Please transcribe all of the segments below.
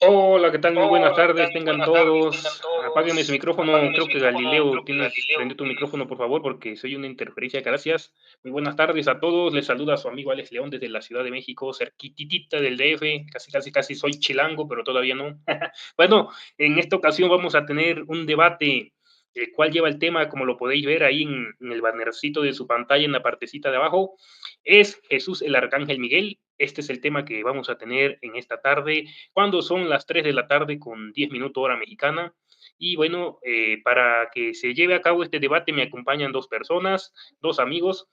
Hola, ¿qué tal? Muy buenas Hola, ¿qué tal? tardes, Muy tengan buenas tardes, tengan todos. Apáguenme su todos. micrófono. Apáguenme Creo su que micrófono. Galileo, Creo que tienes, prende Galileo tu tiene. micrófono, por favor, porque soy una interferencia. Gracias. Muy buenas tardes a todos. Les saluda su amigo Alex León desde la Ciudad de México, cerquitita del DF. Casi soy chilango, pero todavía no. Bueno, en esta ocasión vamos a tener un debate, el cual lleva el tema, como lo podéis ver ahí en el bannercito de su pantalla, en la partecita de abajo, es Jesús el Arcángel Miguel. Este es el tema que vamos a tener en esta tarde cuando son las 3 de la tarde con 10 minutos hora mexicana. Y bueno, para que se lleve a cabo este debate me acompañan dos personas, dos amigos.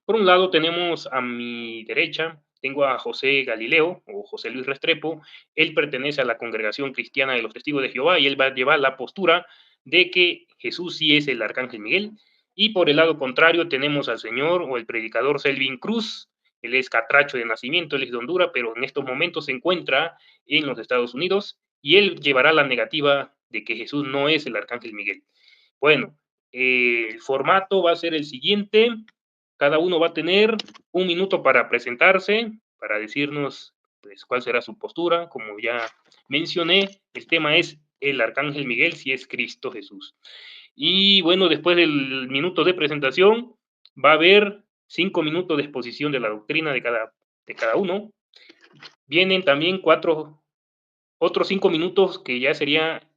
Por un lado tenemos a mi derecha, tengo a José Galileo o José Luis Restrepo. Él pertenece a la Congregación Cristiana de los Testigos de Jehová y él va a llevar la postura de que Jesús sí es el Arcángel Miguel. Y por el lado contrario tenemos al señor o el predicador Selvin Cruz. Él es catracho de nacimiento, él es de Honduras, pero en estos momentos se encuentra en los Estados Unidos y él llevará la negativa de que Jesús no es el Arcángel Miguel. Bueno, el formato va a ser el siguiente. Cada uno va a tener un minuto para presentarse, para decirnos pues, cuál será su postura. Como ya mencioné, el tema es el Arcángel Miguel, si es Cristo Jesús. Y bueno, después del minuto de presentación, va a haber 5 minutos de exposición de la doctrina de cada uno. Vienen también otros 5 minutos que ya sería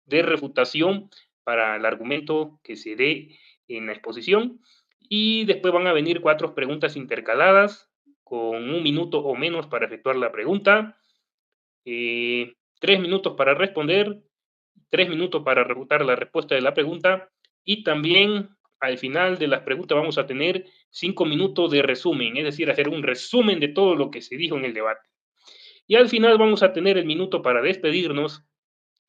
de refutación para el argumento que se dé en la exposición. Y después van a venir 4 preguntas intercaladas con 1 minuto o menos para efectuar la pregunta, 3 minutos para responder, 3 minutos para refutar la respuesta de la pregunta y también al final de las preguntas vamos a tener 5 minutos de resumen, es decir, hacer un resumen de todo lo que se dijo en el debate. Y al final vamos a tener el minuto para despedirnos,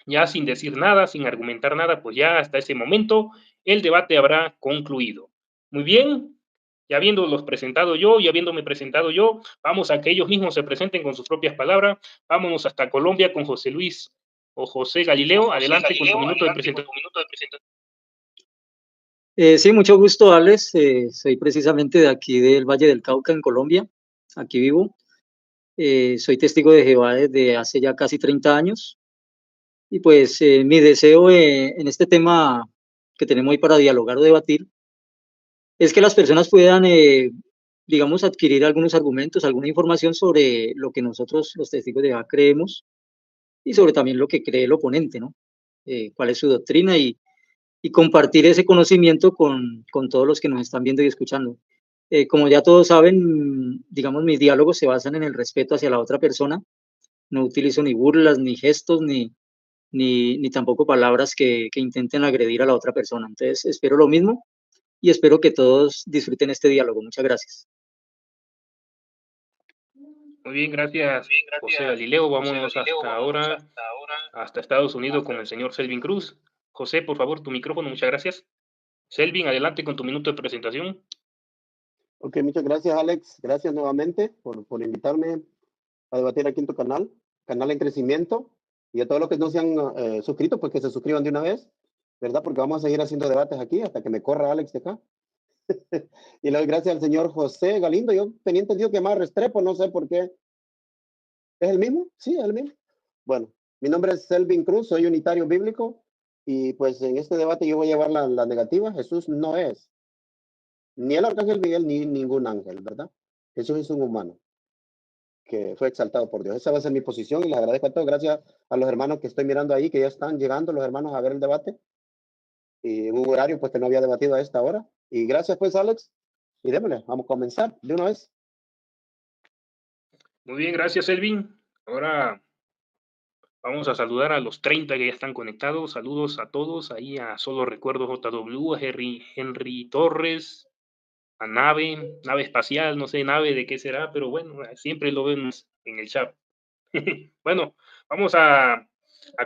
ya sin decir nada, sin argumentar nada, pues ya hasta ese momento el debate habrá concluido. Muy bien, ya habiéndolos presentado yo y habiéndome presentado yo, vamos a que ellos mismos se presenten con sus propias palabras. Vámonos hasta Colombia con José Luis o José O Galileo. José Adelante con tu Galileo, minuto de adelante con presentación. tu minuto de presentación. Sí, mucho gusto, Alex. Soy precisamente de aquí del Valle del Cauca, en Colombia. Aquí vivo. Soy testigo de Jehová desde hace ya casi 30 años. Y pues mi deseo en este tema que tenemos hoy para dialogar o debatir es que las personas puedan, digamos, adquirir algunos argumentos, alguna información sobre lo que nosotros, los testigos de Jehová, creemos y sobre también lo que cree el oponente, ¿no? Cuál es su doctrina y compartir ese conocimiento con todos los que nos están viendo y escuchando. Como ya todos saben, digamos, mis diálogos se basan en el respeto hacia la otra persona. No utilizo ni burlas, ni gestos, ni tampoco palabras que intenten agredir a la otra persona. Entonces, espero lo mismo y espero que todos disfruten este diálogo. Muchas gracias. Muy bien, gracias Bien, José gracias, Galileo. José Vámonos Galileo. hasta Vámonos ahora, hasta ahora, hasta Estados Unidos con hasta. el señor Selvin Cruz. José, por favor, tu micrófono, muchas gracias. Selvin, adelante con tu minuto de presentación. Ok, muchas gracias, Alex. Gracias nuevamente por invitarme a debatir aquí en tu canal en crecimiento. Y a todos los que no se han suscrito, pues que se suscriban de una vez, ¿verdad? Porque vamos a seguir haciendo debates aquí hasta que me corra Alex de acá. Y le doy gracias al señor José Galindo. Yo tenía entendido que más Restrepo, no sé por qué. ¿Es el mismo? Sí, es el mismo. Bueno, mi nombre es Selvin Cruz, soy unitario bíblico. Y pues en este debate yo voy a llevar la negativa. Jesús no es ni el arcángel Miguel ni ningún ángel, ¿verdad? Jesús es un humano que fue exaltado por Dios. Esa va a ser mi posición y les agradezco a todos. Gracias a los hermanos que estoy mirando ahí, que ya están llegando los hermanos a ver el debate. Y en un horario pues que no había debatido a esta hora. Y gracias pues, Alex. Y démosle, vamos a comenzar de una vez. Muy bien, gracias Selvin. Ahora vamos a saludar a los 30 que ya están conectados. Saludos a todos. Ahí a Solo Recuerdo JW, a Henry Torres, a nave espacial, no sé nave de qué será, pero bueno, siempre lo vemos en el chat. Bueno, vamos a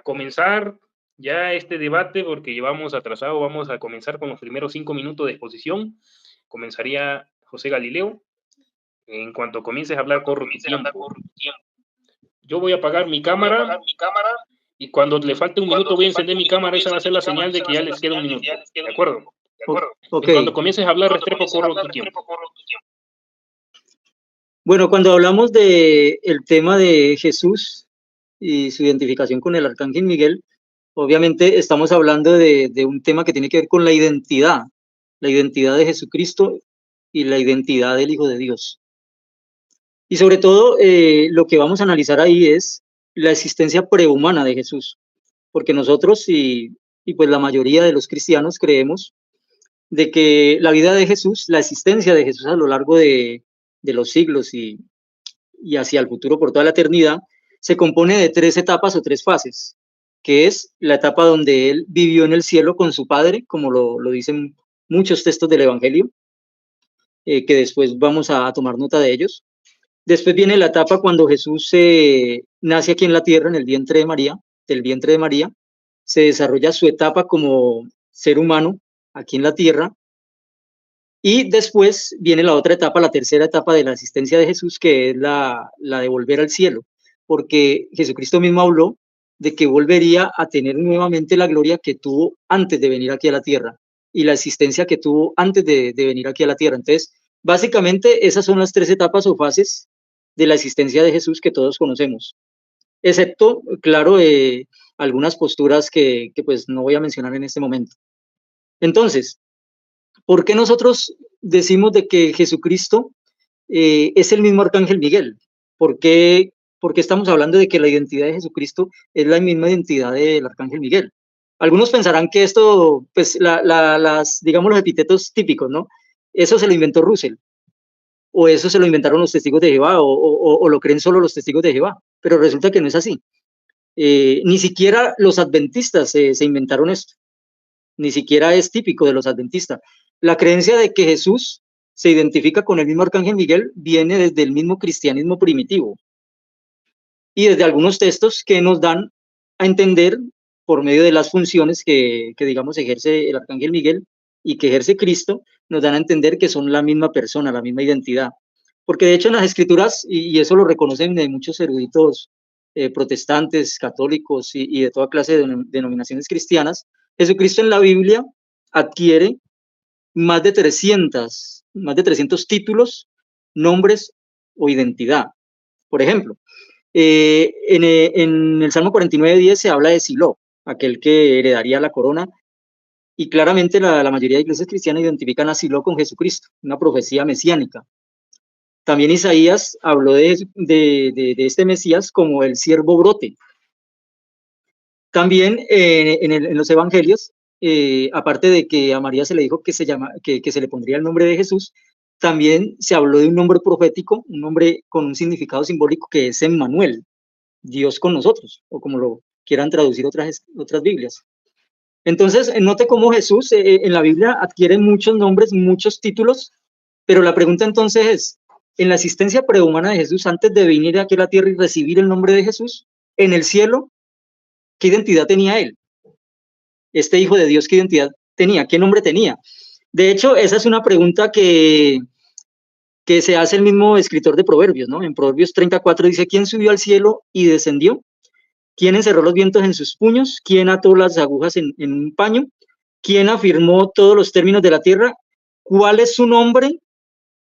comenzar ya este debate porque llevamos atrasado. Vamos a comenzar con los primeros 5 minutos de exposición. Comenzaría José Galileo. En cuanto comiences a hablar, corro tu tiempo. Yo voy a apagar mi Yo voy a apagar cámara mi cámara y cuando le falte y un cuando minuto voy a le falte encender un mi minuto cámara. voy a Esa va a encender ser mi la cámara. señal de Esa que va a ya ser la les queda un señal de que ya minuto. les queda ¿De un acuerdo? minuto. ¿De acuerdo? Ok. Y cuando comiences a hablar, Cuando Restrepo, comiences a corro hablar, tu tiempo. Restrepo, corro tu tiempo. Bueno, cuando hablamos de el tema de Jesús, y su identificación con el arcángel Miguel, obviamente estamos hablando de un tema que tiene que ver con la identidad de Jesucristo y la identidad del Hijo de Dios. Y sobre todo, lo que vamos a analizar ahí es la existencia prehumana de Jesús, porque nosotros y pues la mayoría de los cristianos creemos de que la vida de Jesús, la existencia de Jesús a lo largo de los siglos y hacia el futuro por toda la eternidad, se compone de 3 etapas o 3 fases, que es la etapa donde él vivió en el cielo con su Padre, como lo dicen muchos textos del Evangelio, que después vamos a tomar nota de ellos. Después viene la etapa cuando Jesús nace aquí en la tierra, en el vientre de María, del vientre de María, se desarrolla su etapa como ser humano aquí en la tierra, y después viene la otra etapa, la tercera etapa de la existencia de Jesús, que es la de volver al cielo, porque Jesucristo mismo habló de que volvería a tener nuevamente la gloria que tuvo antes de venir aquí a la tierra y la existencia que tuvo antes de venir aquí a la tierra. Entonces, básicamente esas son las 3 etapas o fases de la existencia de Jesús que todos conocemos, excepto, claro, algunas posturas que pues no voy a mencionar en este momento. Entonces, ¿por qué nosotros decimos de que Jesucristo es el mismo arcángel Miguel? ¿Por qué estamos hablando de que la identidad de Jesucristo es la misma identidad del arcángel Miguel? Algunos pensarán que esto, pues, digamos, los epítetos típicos, ¿no? Eso se lo inventó Russell, o eso se lo inventaron los testigos de Jehová, o lo creen solo los testigos de Jehová, pero resulta que no es así. Ni siquiera los adventistas se inventaron esto, ni siquiera es típico de los adventistas. La creencia de que Jesús se identifica con el mismo arcángel Miguel viene desde el mismo cristianismo primitivo y desde algunos textos que nos dan a entender por medio de las funciones que digamos ejerce el arcángel Miguel y que ejerce Cristo, nos dan a entender que son la misma persona, la misma identidad. Porque de hecho en las escrituras, y eso lo reconocen de muchos eruditos protestantes, católicos y de toda clase de denominaciones cristianas, Jesucristo en la Biblia adquiere más de 300 títulos, nombres o identidad. Por ejemplo, en el Salmo 49:10 se habla de Silo, aquel que heredaría la corona, y claramente la mayoría de iglesias cristianas identifican a Silo con Jesucristo, una profecía mesiánica. También Isaías habló de este Mesías como el siervo brote. También en los evangelios, aparte de que a María se le dijo que se le pondría el nombre de Jesús, también se habló de un nombre profético, un nombre con un significado simbólico que es Emmanuel, Dios con nosotros, o como lo quieran traducir otras Biblias. Entonces, note cómo Jesús en la Biblia adquiere muchos nombres, muchos títulos, pero la pregunta entonces es, en la existencia prehumana de Jesús, antes de venir aquí a la tierra y recibir el nombre de Jesús, en el cielo, ¿qué identidad tenía él? Este Hijo de Dios, ¿qué identidad tenía? ¿Qué nombre tenía? De hecho, esa es una pregunta que se hace el mismo escritor de Proverbios, ¿no? En Proverbios 34 dice, ¿quién subió al cielo y descendió? ¿Quién encerró los vientos en sus puños? ¿Quién ató las agujas en un paño? ¿Quién afirmó todos los términos de la tierra? ¿Cuál es su nombre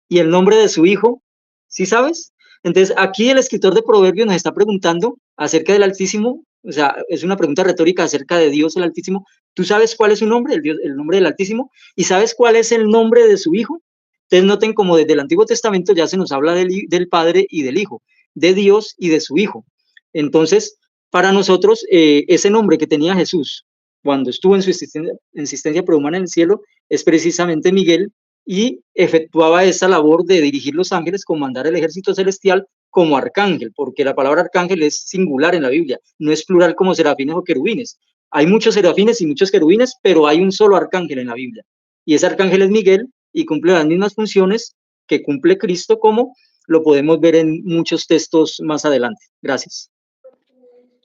y el nombre de su hijo? ¿Sí sabes? Entonces, aquí el escritor de Proverbios nos está preguntando acerca del Altísimo, o sea, es una pregunta retórica acerca de Dios el Altísimo. ¿Tú sabes cuál es su nombre, el nombre del Altísimo? ¿Y sabes cuál es el nombre de su hijo? Entonces, noten como desde el Antiguo Testamento ya se nos habla del Padre y del Hijo, de Dios y de su Hijo. Entonces, para nosotros, ese nombre que tenía Jesús cuando estuvo en su existencia prehumana en el cielo es precisamente Miguel, y efectuaba esa labor de dirigir los ángeles, comandar el ejército celestial como arcángel, porque la palabra arcángel es singular en la Biblia, no es plural como serafines o querubines. Hay muchos serafines y muchos querubines, pero hay un solo arcángel en la Biblia, y ese arcángel es Miguel, y cumple las mismas funciones que cumple Cristo, como lo podemos ver en muchos textos más adelante. Gracias.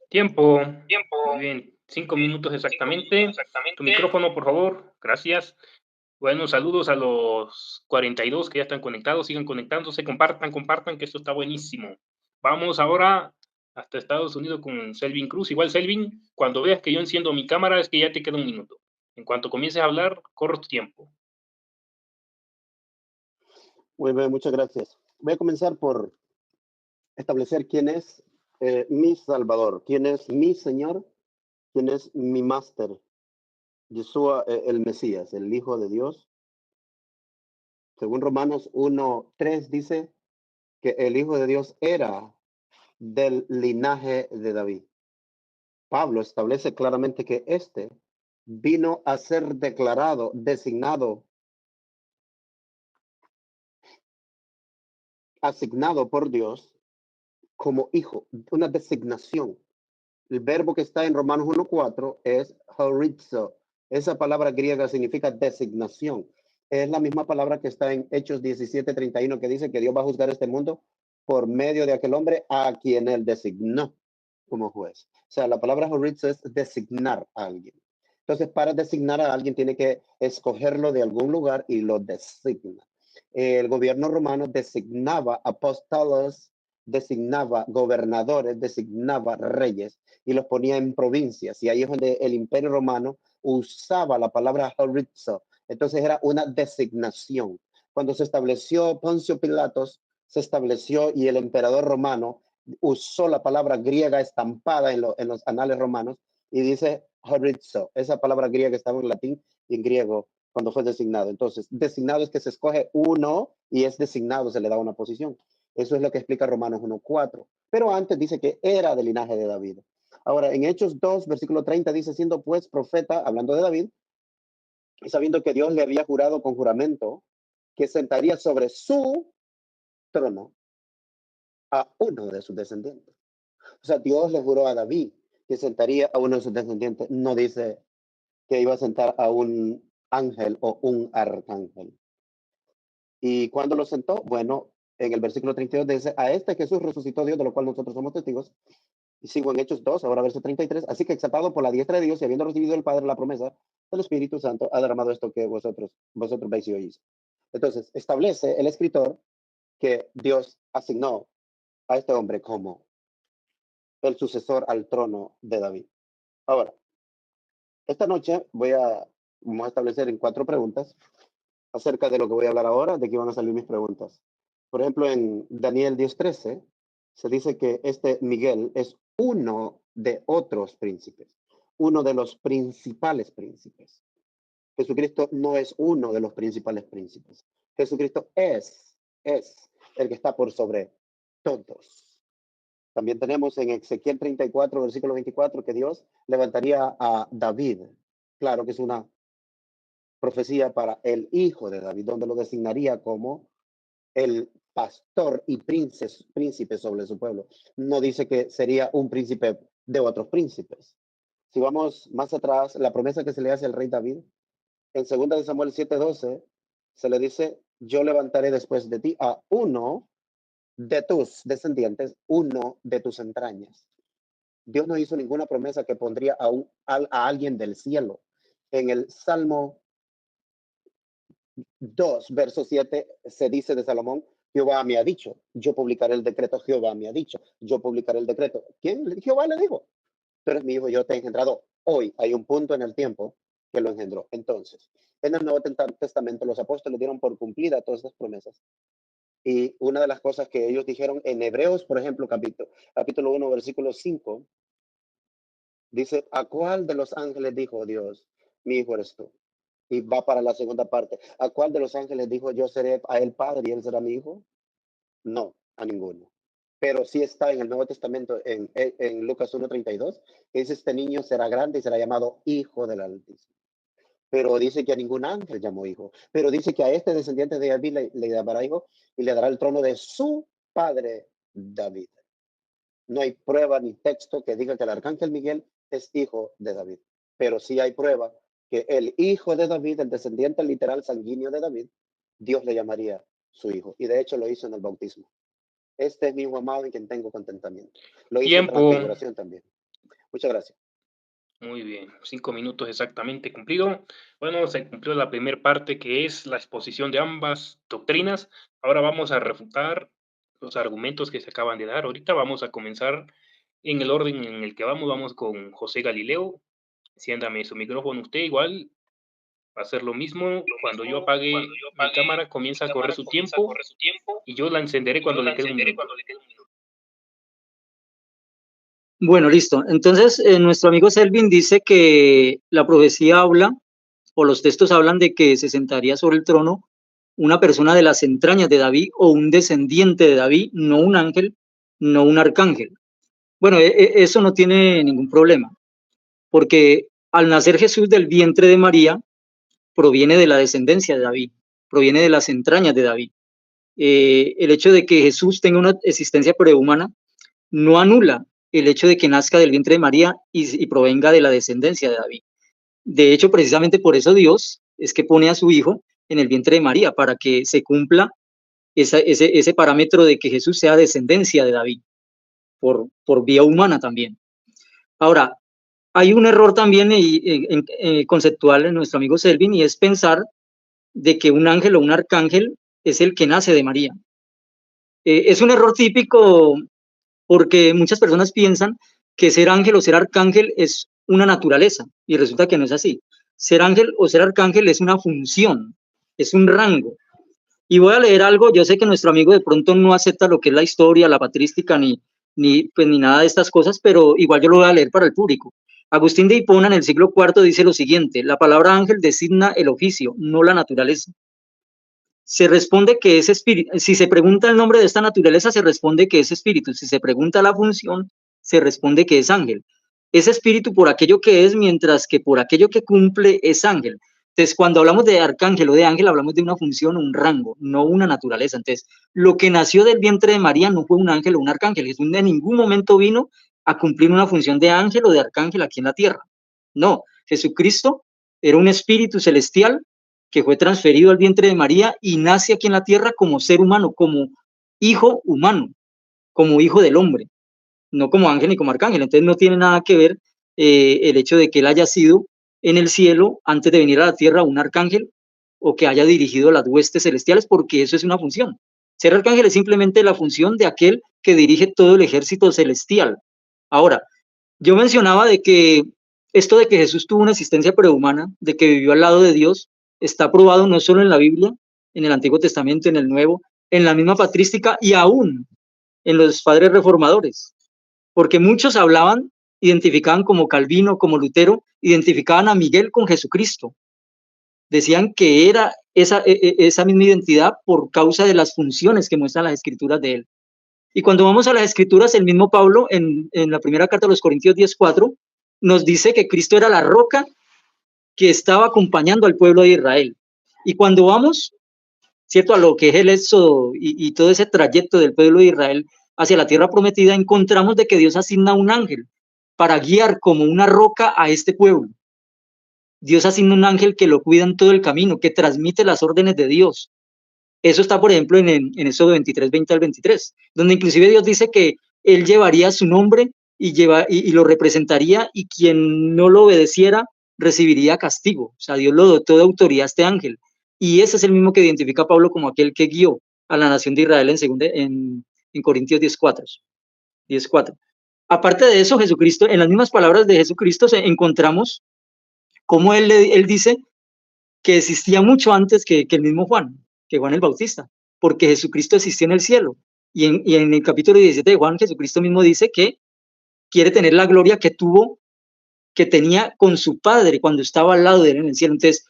Tiempo. Muy bien, 5 minutos exactamente. Tu micrófono, por favor. Gracias. Bueno, saludos a los 42 que ya están conectados. Sigan conectándose, compartan, que esto está buenísimo. Vamos ahora hasta Estados Unidos con Selvin Cruz. Igual, Selvin, cuando veas que yo enciendo mi cámara, es que ya te queda un minuto. En cuanto comiences a hablar, corre tu tiempo. Muy bien, muchas gracias. Voy a comenzar por establecer quién es mi Salvador. ¿Quién es mi Señor? ¿Quién es mi Máster? Yeshua, el Mesías, el Hijo de Dios. Según Romanos 1:3 dice que el Hijo de Dios era del linaje de David. Pablo establece claramente que este vino a ser declarado, designado, asignado por Dios como hijo, una designación. El verbo que está en Romanos 1:4 es horizo. Esa palabra griega significa designación. Es la misma palabra que está en Hechos 17:31 que dice que Dios va a juzgar este mundo por medio de aquel hombre a quien él designó como juez. O sea, la palabra horizo es designar a alguien. Entonces, para designar a alguien tiene que escogerlo de algún lugar y lo designa. El gobierno romano designaba apóstolos, designaba gobernadores, designaba reyes y los ponía en provincias. Y ahí es donde el imperio romano usaba la palabra horizo. Entonces era una designación. Cuando se estableció Poncio Pilatos, se estableció y el emperador romano usó la palabra griega estampada en los anales romanos y dice horizo. Esa palabra griega estaba en latín y en griego cuando fue designado. Entonces, designado es que se escoge uno y es designado, se le da una posición. Eso es lo que explica Romanos 1:4. Pero antes dice que era del linaje de David. Ahora, en Hechos 2, versículo 30 dice, siendo pues profeta, hablando de David, y sabiendo que Dios le había jurado con juramento que sentaría sobre su trono a uno de sus descendientes. O sea, Dios le juró a David que sentaría a uno de sus descendientes. No dice que iba a sentar a un ángel o un arcángel. ¿Y cuándo lo sentó? Bueno, en el versículo 32 dice, a este Jesús resucitó Dios, de lo cual nosotros somos testigos. Y sigo en Hechos 2, ahora verso 33. Así que exaltado por la diestra de Dios y habiendo recibido el Padre la promesa del Espíritu Santo, ha derramado esto que vosotros veis y oís. Entonces, establece el escritor que Dios asignó a este hombre como el sucesor al trono de David. Ahora, esta noche vamos a establecer en 4 preguntas acerca de lo que voy a hablar ahora, de qué van a salir mis preguntas. Por ejemplo, en Daniel 10:13 se dice que este Miguel es uno de otros príncipes, uno de los principales príncipes. Jesucristo no es uno de los principales príncipes. Jesucristo es el que está por sobre todos. También tenemos en Ezequiel 34, versículo 24, que Dios levantaría a David. Claro que es una profecía para el hijo de David, donde lo designaría como el pastor y príncipe sobre su pueblo. No dice que sería un príncipe de otros príncipes. Si vamos más atrás, la promesa que se le hace al rey David, en 2 de Samuel 7:12, se le dice, yo levantaré después de ti a uno de tus descendientes, uno de tus entrañas. Dios no hizo ninguna promesa que pondría a alguien del cielo. En el Salmo 2, verso 7, se dice de Salomón, Jehová me ha dicho, yo publicaré el decreto, Jehová me ha dicho, yo publicaré el decreto. ¿Quién? Jehová le dijo, tú eres mi hijo, yo te he engendrado hoy. Hay un punto en el tiempo que lo engendró. Entonces, en el Nuevo Testamento los apóstoles dieron por cumplida todas estas promesas. Y una de las cosas que ellos dijeron en Hebreos, por ejemplo, capítulo 1, versículo 5, dice, ¿a cuál de los ángeles dijo Dios, mi hijo eres tú? Y va para la segunda parte. ¿A cuál de los ángeles dijo yo seré a él padre y él será mi hijo? No, a ninguno. Pero sí está en el Nuevo Testamento, en Lucas 1:32, que dice, este niño será grande y será llamado Hijo del Altísimo. Pero dice que a ningún ángel llamó hijo. Pero dice que a este descendiente de David le llamará hijo y le dará el trono de su padre David. No hay prueba ni texto que diga que el arcángel Miguel es hijo de David. Pero sí hay prueba que el hijo de David, el descendiente literal sanguíneo de David, Dios le llamaría su hijo. Y de hecho lo hizo en el bautismo. Este es mi hijo amado en quien tengo contentamiento. Lo hizo en Tiempo. transfiguración también. Muchas gracias. Muy bien, 5 minutos exactamente cumplido. Bueno, se cumplió la primera parte que es la exposición de ambas doctrinas. Ahora vamos a refutar los argumentos que se acaban de dar. Ahorita vamos a comenzar en el orden en el que vamos. Vamos con José Galileo. Enciéndame su micrófono usted igual. Va a hacer lo mismo. Cuando yo apague mi cámara, comienza a correr su tiempo y yo la encenderé cuando le quede un minuto. Bueno, listo. Entonces, nuestro amigo Selvin dice que la profecía habla, o los textos hablan de que se sentaría sobre el trono una persona de las entrañas de David o un descendiente de David, no un ángel, no un arcángel. Bueno, eso no tiene ningún problema, porque al nacer Jesús del vientre de María, proviene de la descendencia de David, proviene de las entrañas de David. El hecho de que Jesús tenga una existencia prehumana no anula el hecho de que nazca del vientre de María y provenga de la descendencia de David. De hecho, precisamente por eso Dios es que pone a su hijo en el vientre de María, para que se cumpla ese parámetro de que Jesús sea descendencia de David, por vía humana también. Ahora, hay un error también conceptual en nuestro amigo Selvin, y es pensar de que un ángel o un arcángel es el que nace de María. Es un error típico porque muchas personas piensan que ser ángel o ser arcángel es una naturaleza, y resulta que no es así. Ser ángel o ser arcángel es una función, es un rango. Y voy a leer algo. Yo sé que nuestro amigo de pronto no acepta lo que es la historia, la patrística, ni nada de estas cosas, pero igual yo lo voy a leer para el público. Agustín de Hipona en el siglo IV dice lo siguiente: la palabra ángel designa el oficio, no la naturaleza. Se responde que es espíritu. Si se pregunta el nombre de esta naturaleza, se responde que es espíritu. Si se pregunta la función, se responde que es ángel. Es espíritu por aquello que es, mientras que por aquello que cumple es ángel. Entonces, cuando hablamos de arcángel o de ángel, hablamos de una función, un rango, no una naturaleza. Entonces, lo que nació del vientre de María no fue un ángel o un arcángel. Jesús en ningún momento vino a cumplir una función de ángel o de arcángel aquí en la tierra. No, Jesucristo era un espíritu celestial que fue transferido al vientre de María y nace aquí en la tierra como ser humano, como hijo humano, como hijo del hombre, no como ángel ni como arcángel. Entonces no tiene nada que ver el hecho de que él haya sido en el cielo antes de venir a la tierra un arcángel, o que haya dirigido las huestes celestiales, porque eso es una función. Ser arcángel es simplemente la función de aquel que dirige todo el ejército celestial. Ahora, yo mencionaba de que esto de que Jesús tuvo una existencia prehumana, de que vivió al lado de Dios, está probado no solo en la Biblia, en el Antiguo Testamento, en el Nuevo, en la misma patrística y aún en los padres reformadores, porque muchos hablaban, identificaban como Calvino, como Lutero, identificaban a Miguel con Jesucristo. Decían que era esa misma identidad por causa de las funciones que muestran las escrituras de él. Y cuando vamos a las escrituras, el mismo Pablo, en la primera carta a los Corintios 10:4, nos dice que Cristo era la roca que estaba acompañando al pueblo de Israel. Y cuando vamos, ¿cierto?, a lo que es el éxodo y todo ese trayecto del pueblo de Israel hacia la tierra prometida, encontramos de que Dios asigna un ángel para guiar como una roca a este pueblo. Dios asigna un ángel que lo cuida en todo el camino, que transmite las órdenes de Dios. Eso está, por ejemplo, en Éxodo 23, 20 al 23, donde inclusive Dios dice que él llevaría su nombre y lo representaría, y quien no lo obedeciera recibiría castigo. O sea, Dios lo dotó de autoridad a este ángel. Y ese es el mismo que identifica a Pablo como aquel que guió a la nación de Israel en Corintios 10:4. Aparte de eso, Jesucristo, en las mismas palabras de Jesucristo, encontramos cómo él dice que existía mucho antes que el mismo Juan, que Juan el Bautista, porque Jesucristo existió en el cielo. Y en el capítulo 17 de Juan, Jesucristo mismo dice que quiere tener la gloria que tenía con su Padre cuando estaba al lado de él en el cielo. Entonces,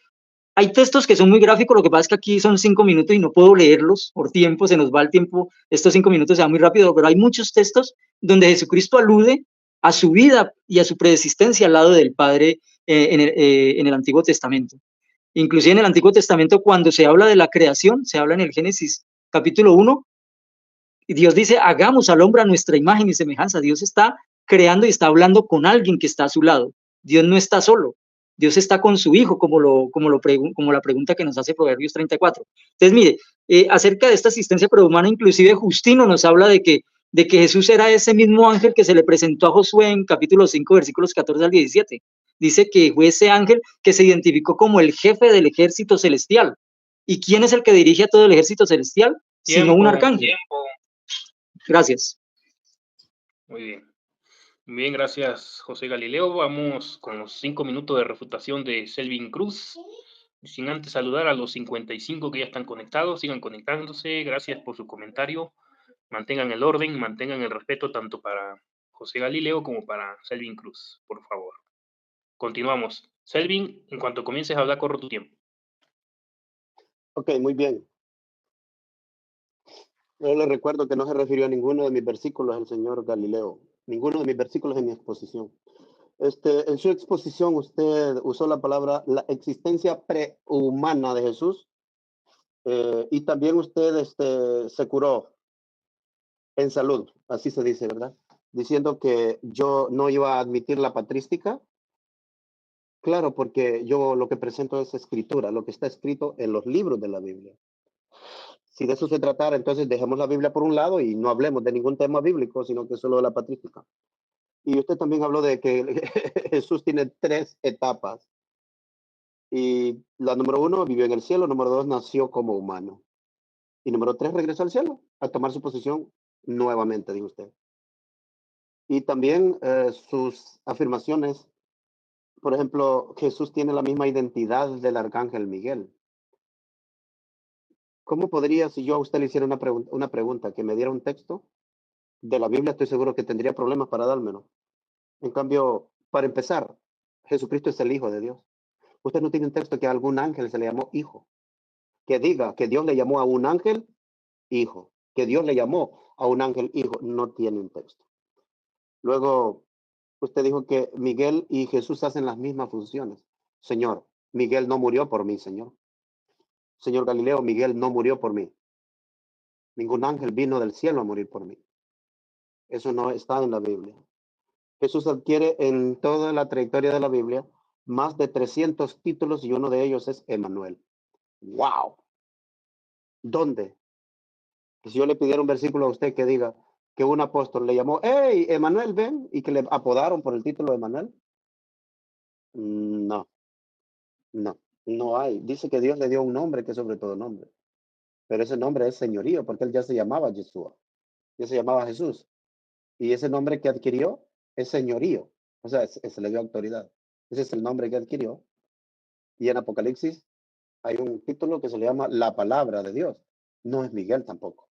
hay textos que son muy gráficos. Lo que pasa es que aquí son 5 minutos y no puedo leerlos por tiempo, se nos va el tiempo, estos 5 minutos se van muy rápido, pero hay muchos textos donde Jesucristo alude a su vida y a su preexistencia al lado del Padre en el Antiguo Testamento. Inclusive en el Antiguo Testamento, cuando se habla de la creación, se habla en el Génesis capítulo 1, y Dios dice: hagamos al hombre a nuestra imagen y semejanza. Dios está creando y está hablando con alguien que está a su lado. Dios no está solo. Dios está con su hijo, como la pregunta que nos hace Proverbios 34. Entonces, mire, acerca de esta asistencia prehumana, inclusive Justino nos habla de que Jesús era ese mismo ángel que se le presentó a Josué en capítulo 5, versículos 14 al 17. Dice que fue ese ángel que se identificó como el jefe del ejército celestial. ¿Y quién es el que dirige a todo el ejército celestial? Sino un arcángel. Gracias. Muy bien. Muy bien, gracias, José Galileo. Vamos con los 5 minutos de refutación de Selvin Cruz. Sin antes saludar a los 55 que ya están conectados, sigan conectándose. Gracias por su comentario. Mantengan el orden, mantengan el respeto tanto para José Galileo como para Selvin Cruz, por favor. Continuamos. Selvin, en cuanto comiences a hablar, corro tu tiempo. Ok, muy bien. Yo le recuerdo que no se refirió a ninguno de mis versículos el señor Galileo, ninguno de mis versículos en mi exposición. En su exposición usted usó la palabra la existencia prehumana de Jesús, y también usted se curó en salud, así se dice, ¿verdad? Diciendo que yo no iba a admitir la patrística. Claro, porque yo lo que presento es escritura, lo que está escrito en los libros de la Biblia. Si de eso se tratara, entonces dejemos la Biblia por un lado y no hablemos de ningún tema bíblico, sino que solo de la patrística. Y usted también habló de que Jesús tiene 3 etapas. Y la número 1 vivió en el cielo, número 2 nació como humano. Y número 3 regresó al cielo a tomar su posición nuevamente, dijo usted. Y también sus afirmaciones, por ejemplo, Jesús tiene la misma identidad del arcángel Miguel. ¿Cómo podría, si yo a usted le hiciera una pregunta, que me diera un texto de la Biblia? Estoy seguro que tendría problemas para dármelo. En cambio, para empezar, Jesucristo es el Hijo de Dios. Usted no tiene un texto que a algún ángel se le llamó hijo, que diga que Dios le llamó a un ángel hijo, que Dios le llamó a un ángel hijo. No tiene un texto. Luego, usted dijo que Miguel y Jesús hacen las mismas funciones. Señor, Miguel no murió por mí, Señor. Señor Galileo, Miguel no murió por mí. Ningún ángel vino del cielo a morir por mí. Eso no está en la Biblia. Jesús adquiere en toda la trayectoria de la Biblia más de 300 títulos y uno de ellos es Emanuel. ¡Wow! ¿Dónde? Si yo le pidiera un versículo a usted que diga que un apóstol le llamó, hey, Emanuel, ven, y que le apodaron por el título de Emanuel. No, no, no hay. Dice que Dios le dio un nombre que es sobre todo nombre. Pero ese nombre es señorío, porque él ya se llamaba Yeshua. Ya se llamaba Jesús. Y ese nombre que adquirió es señorío. O sea, se le dio autoridad. Ese es el nombre que adquirió. Y en Apocalipsis hay un título que se le llama la palabra de Dios. No es Miguel tampoco.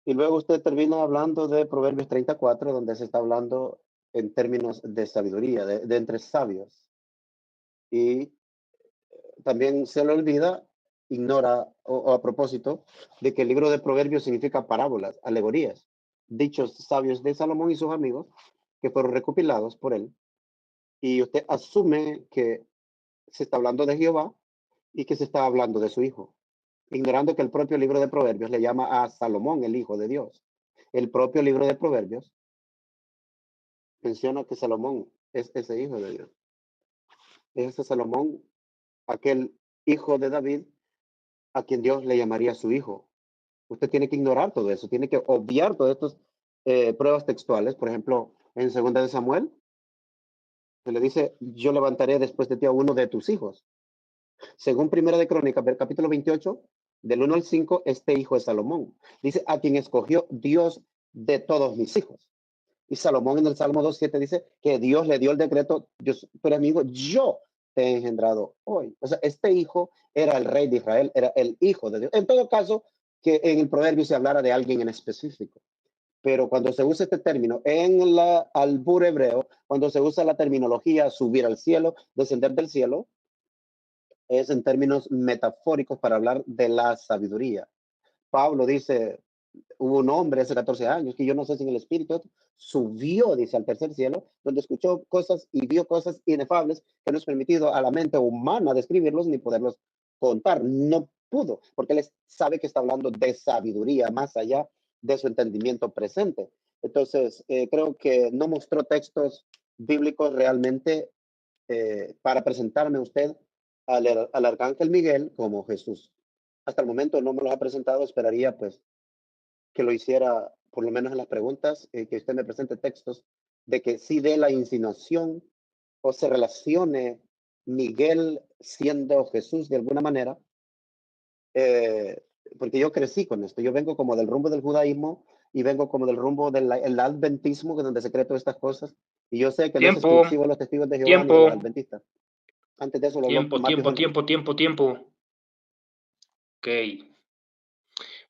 Y luego usted termina hablando de Proverbios 34, donde se está hablando en términos de sabiduría, de entre sabios. Y también se le olvida, ignora o a propósito, de que el libro de Proverbios significa parábolas, alegorías, dichos sabios de Salomón y sus amigos que fueron recopilados por él. Y usted asume que se está hablando de Jehová y que se está hablando de su hijo, ignorando que el propio libro de Proverbios le llama a Salomón el hijo de Dios. El propio libro de Proverbios menciona que Salomón es ese hijo de Dios. Es ese Salomón, aquel hijo de David, a quien Dios le llamaría su hijo. Usted tiene que ignorar todo eso, tiene que obviar todas estas pruebas textuales. Por ejemplo, en 2 de Samuel, se le dice, yo levantaré después de ti a uno de tus hijos. Según Primera de Crónicas, capítulo 28, del 1 al 5, este hijo es Salomón. Dice, a quien escogió Dios de todos mis hijos. Y Salomón en el Salmo 2:7 dice que Dios le dio el decreto, Dios, pero amigo, yo te he engendrado hoy. O sea, este hijo era el rey de Israel, era el hijo de Dios. En todo caso, que en el proverbio se hablara de alguien en específico. Pero cuando se usa este término en la albur hebreo, cuando se usa la terminología subir al cielo, descender del cielo, es en términos metafóricos para hablar de la sabiduría. Pablo dice, hubo un hombre hace 14 años que yo no sé si en el espíritu subió, dice, al tercer cielo, donde escuchó cosas y vio cosas inefables que no es permitido a la mente humana describirlos ni poderlos contar. No pudo, porque él sabe que está hablando de sabiduría más allá de su entendimiento presente. Entonces, creo que no mostró textos bíblicos realmente para presentarme a usted al arcángel Miguel como Jesús. Hasta el momento no me los ha presentado, esperaría pues que lo hiciera por lo menos en las preguntas, que usted me presente textos de que sí dé la insinuación o se relacione Miguel siendo Jesús de alguna manera, eh, porque yo crecí con esto, yo vengo como del rumbo del judaísmo y vengo como del rumbo del el adventismo, que es donde se cree todas estas cosas, y yo sé que no es Tiempo, exclusivo de los testigos de Jehová ni de los tiempo, adventistas. Antes de eso lo habló tiempo, Matthew tiempo, Henry. tiempo, tiempo, tiempo. Ok.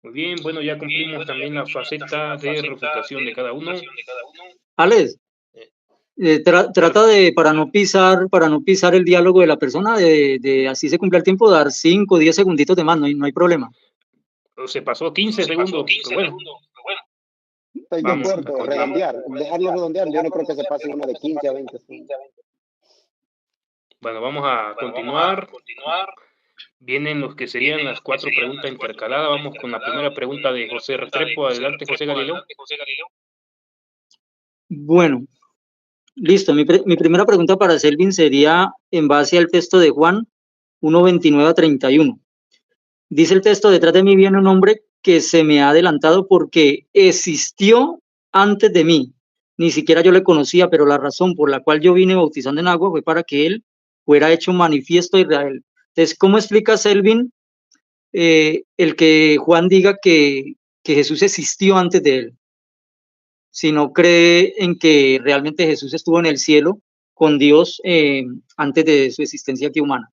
Muy bien, bueno, ya cumplimos también la faceta de refutación de cada uno. Alex, trata de, para no pisar el diálogo de la persona, de así se cumple el tiempo, dar 5 o 10 segunditos de más, no hay problema. Se pasó 15 segundos, pero bueno. Estoy de acuerdo, redondear, dejarlo redondear. Yo no creo que se pase uno de 15 a 20. Bueno, vamos a continuar. Vienen los que serían las 4 preguntas intercaladas. Vamos con la primera pregunta de José Restrepo. Adelante, José Galileo. Bueno, listo. Mi primera pregunta para Selvin sería en base al texto de Juan 1:29 a 31. Dice el texto: detrás de mí viene un hombre que se me ha adelantado porque existió antes de mí. Ni siquiera yo le conocía, pero la razón por la cual yo vine bautizando en agua fue para que él fuera hecho manifiesto a Israel. Entonces, ¿cómo explica Selvin el que Juan diga que Jesús existió antes de él? Si no cree en que realmente Jesús estuvo en el cielo con Dios antes de su existencia aquí humana.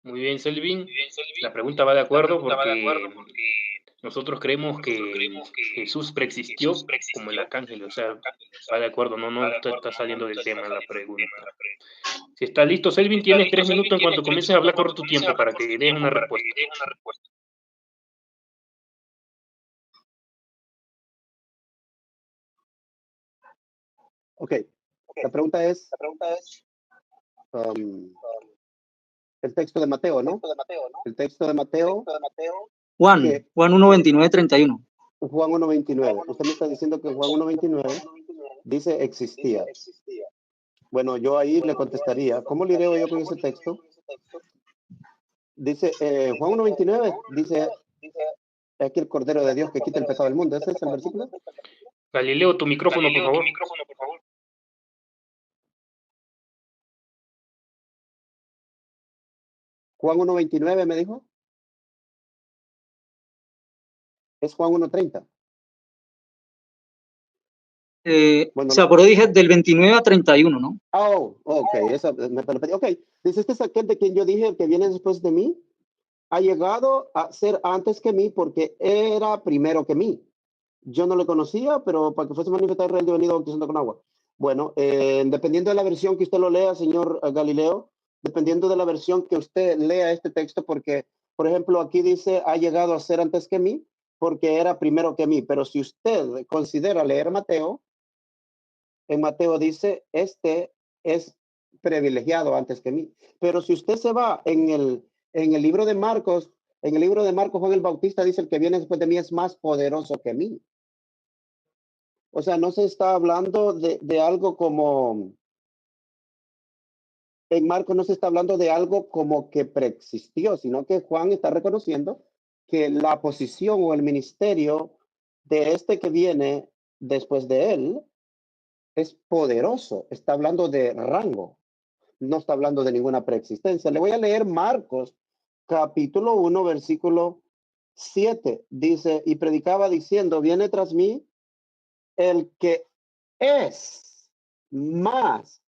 Muy bien, Selvin. La pregunta va de acuerdo porque nosotros creemos que Jesús preexistió como el arcángel, o sea, va de acuerdo, no está saliendo del tema la pregunta. Si está listo, Selvin, tienes 3 minutos en cuanto comiences a hablar, corre tu tiempo para que des una respuesta. Ok, la pregunta es el texto de Mateo, ¿no? El texto de Mateo. Juan 1:29, 31. Juan 1:29. Usted me está diciendo que Juan 1:29 dice existía. Bueno, yo ahí le contestaría, ¿cómo le leo yo con ese texto? Dice, Juan 1:29 dice, aquí el Cordero de Dios que quita el pecado del mundo. ¿Ese es el versículo? Galileo, tu micrófono, por favor. Juan 1:29 me dijo. Es Juan 1:30. Bueno, o sea, por ahí dije del 29 a 31, ¿no? Oh, ok, eso me perdí. Ok, dice, este es aquel de quien yo dije, el que viene después de mí, ha llegado a ser antes que mí porque era primero que mí. Yo no le conocía, pero para que fuese manifestado Israel, yo he venido bautizando con agua. Bueno, dependiendo de la versión que usted lo lea, señor Galileo, dependiendo de la versión que usted lea este texto, porque, por ejemplo, aquí dice, ha llegado a ser antes que mí, porque era primero que mí. Pero si usted considera leer Mateo, en Mateo dice, este es privilegiado antes que mí. Pero si usted se va en el libro de Marcos, Juan el Bautista dice, el que viene después de mí es más poderoso que mí. O sea, no se está hablando de algo como, en Marcos no se está hablando de algo como que preexistió, sino que Juan está reconociendo que la posición o el ministerio de este que viene después de él es poderoso. Está hablando de rango, no está hablando de ninguna preexistencia. Le voy a leer Marcos, capítulo 1, versículo 7. Dice, y predicaba diciendo, viene tras mí el que es más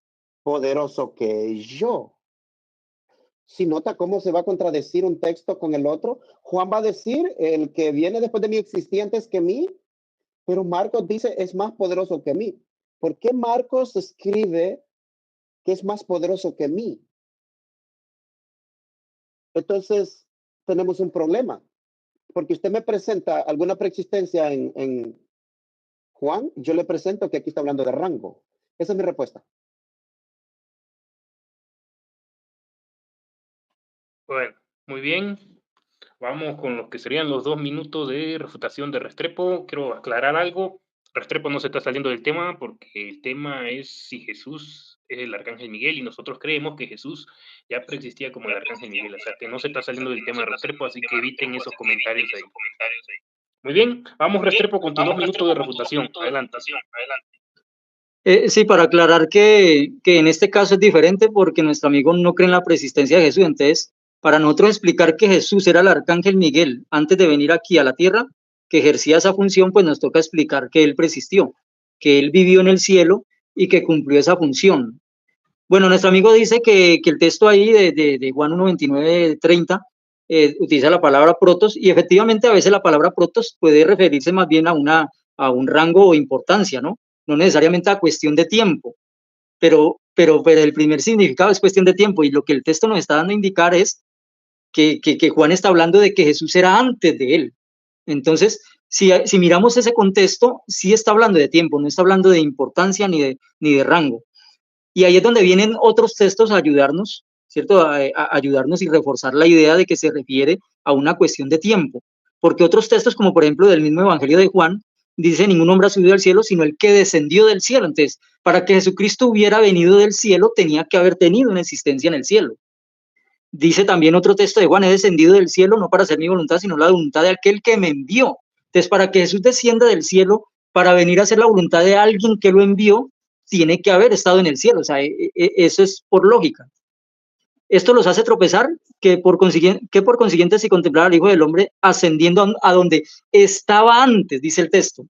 poderoso que yo. Si nota cómo se va a contradecir un texto con el otro, Juan va a decir, el que viene después de mí existía antes que mí, pero Marcos dice, es más poderoso que mí. ¿Por qué Marcos escribe que es más poderoso que mí? Entonces, tenemos un problema, porque usted me presenta alguna preexistencia en Juan, yo le presento que aquí está hablando de rango. Esa es mi respuesta. Bueno, muy bien. Vamos con lo que serían los 2 minutos de refutación de Restrepo. Quiero aclarar algo. Restrepo no se está saliendo del tema porque el tema es si Jesús es el arcángel Miguel y nosotros creemos que Jesús ya preexistía como el arcángel Miguel. O sea, que no se está saliendo del tema de Restrepo, así que eviten esos comentarios ahí. Muy bien, vamos Restrepo con tus 2 minutos de refutación. Adelante. Sí, para aclarar que en este caso es diferente porque nuestro amigo no cree en la preexistencia de Jesús. Entonces, para nosotros explicar que Jesús era el arcángel Miguel antes de venir aquí a la tierra, que ejercía esa función, pues nos toca explicar que él preexistió, que él vivió en el cielo y que cumplió esa función. Bueno, nuestro amigo dice que el texto ahí de Juan 1:29, 30 utiliza la palabra protos y efectivamente a veces la palabra protos puede referirse más bien a una a un rango o importancia, ¿no? No necesariamente a cuestión de tiempo, pero el primer significado es cuestión de tiempo, y lo que el texto nos está dando a indicar es que Juan está hablando de que Jesús era antes de él. Entonces, si miramos ese contexto, sí está hablando de tiempo, no está hablando de importancia ni de rango. Y ahí es donde vienen otros textos a ayudarnos, ¿cierto? A ayudarnos y reforzar la idea de que se refiere a una cuestión de tiempo. Porque otros textos, como por ejemplo del mismo Evangelio de Juan, dice: ningún hombre ha subido al cielo, sino el que descendió del cielo. Entonces, para que Jesucristo hubiera venido del cielo, tenía que haber tenido una existencia en el cielo. Dice también otro texto de Juan: he descendido del cielo no para hacer mi voluntad, sino la voluntad de aquel que me envió. Entonces, para que Jesús descienda del cielo, para venir a hacer la voluntad de alguien que lo envió, tiene que haber estado en el cielo. O sea, eso es por lógica. Esto los hace tropezar, que por consiguiente si contemplara al Hijo del Hombre ascendiendo a donde estaba antes, dice el texto.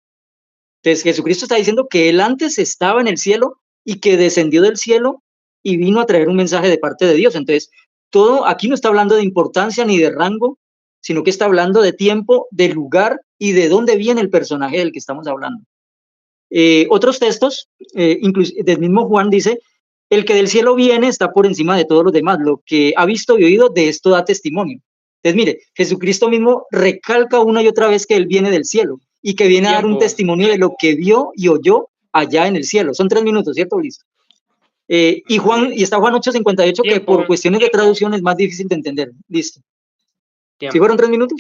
Entonces, Jesucristo está diciendo que él antes estaba en el cielo y que descendió del cielo y vino a traer un mensaje de parte de Dios. Entonces, todo aquí no está hablando de importancia ni de rango, sino que está hablando de tiempo, de lugar y de dónde viene el personaje del que estamos hablando. Otros textos, incluso del mismo Juan, dice: el que del cielo viene está por encima de todos los demás, lo que ha visto y oído, de esto da testimonio. Entonces, mire, Jesucristo mismo recalca una y otra vez que él viene del cielo y que viene a dar un testimonio de lo que vio y oyó allá en el cielo. Son 3 minutos, ¿cierto, Luis? Y está Juan 8:58, que por cuestiones de traducción es más difícil de entender. Listo. ¿Sí fueron 3 minutos?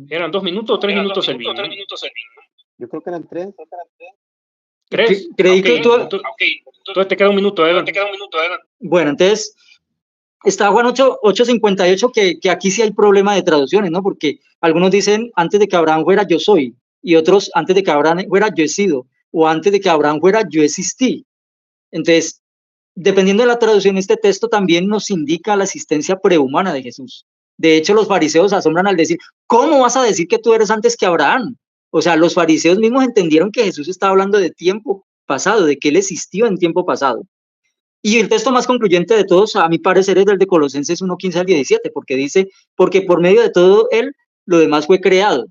¿Eran 2 minutos o 3 minutos el vino? Yo creo que eran 3. ¿3? Creí que tú... Entonces te queda un minuto, adelante. Bueno, entonces está Juan 8:58, que aquí sí hay problema de traducciones, ¿no? Porque algunos dicen: antes de que Abraham fuera, yo soy, y otros: antes de que Abraham fuera, yo he sido, o antes de que Abraham fuera, yo existí. Entonces, dependiendo de la traducción, este texto también nos indica la existencia prehumana de Jesús. De hecho, los fariseos se asombran al decir: ¿cómo vas a decir que tú eres antes que Abraham? O sea, los fariseos mismos entendieron que Jesús estaba hablando de tiempo pasado, de que él existió en tiempo pasado. Y el texto más concluyente de todos, a mi parecer, es el de Colosenses 1:15 al 17, porque dice: porque por medio de todo él, lo demás fue creado.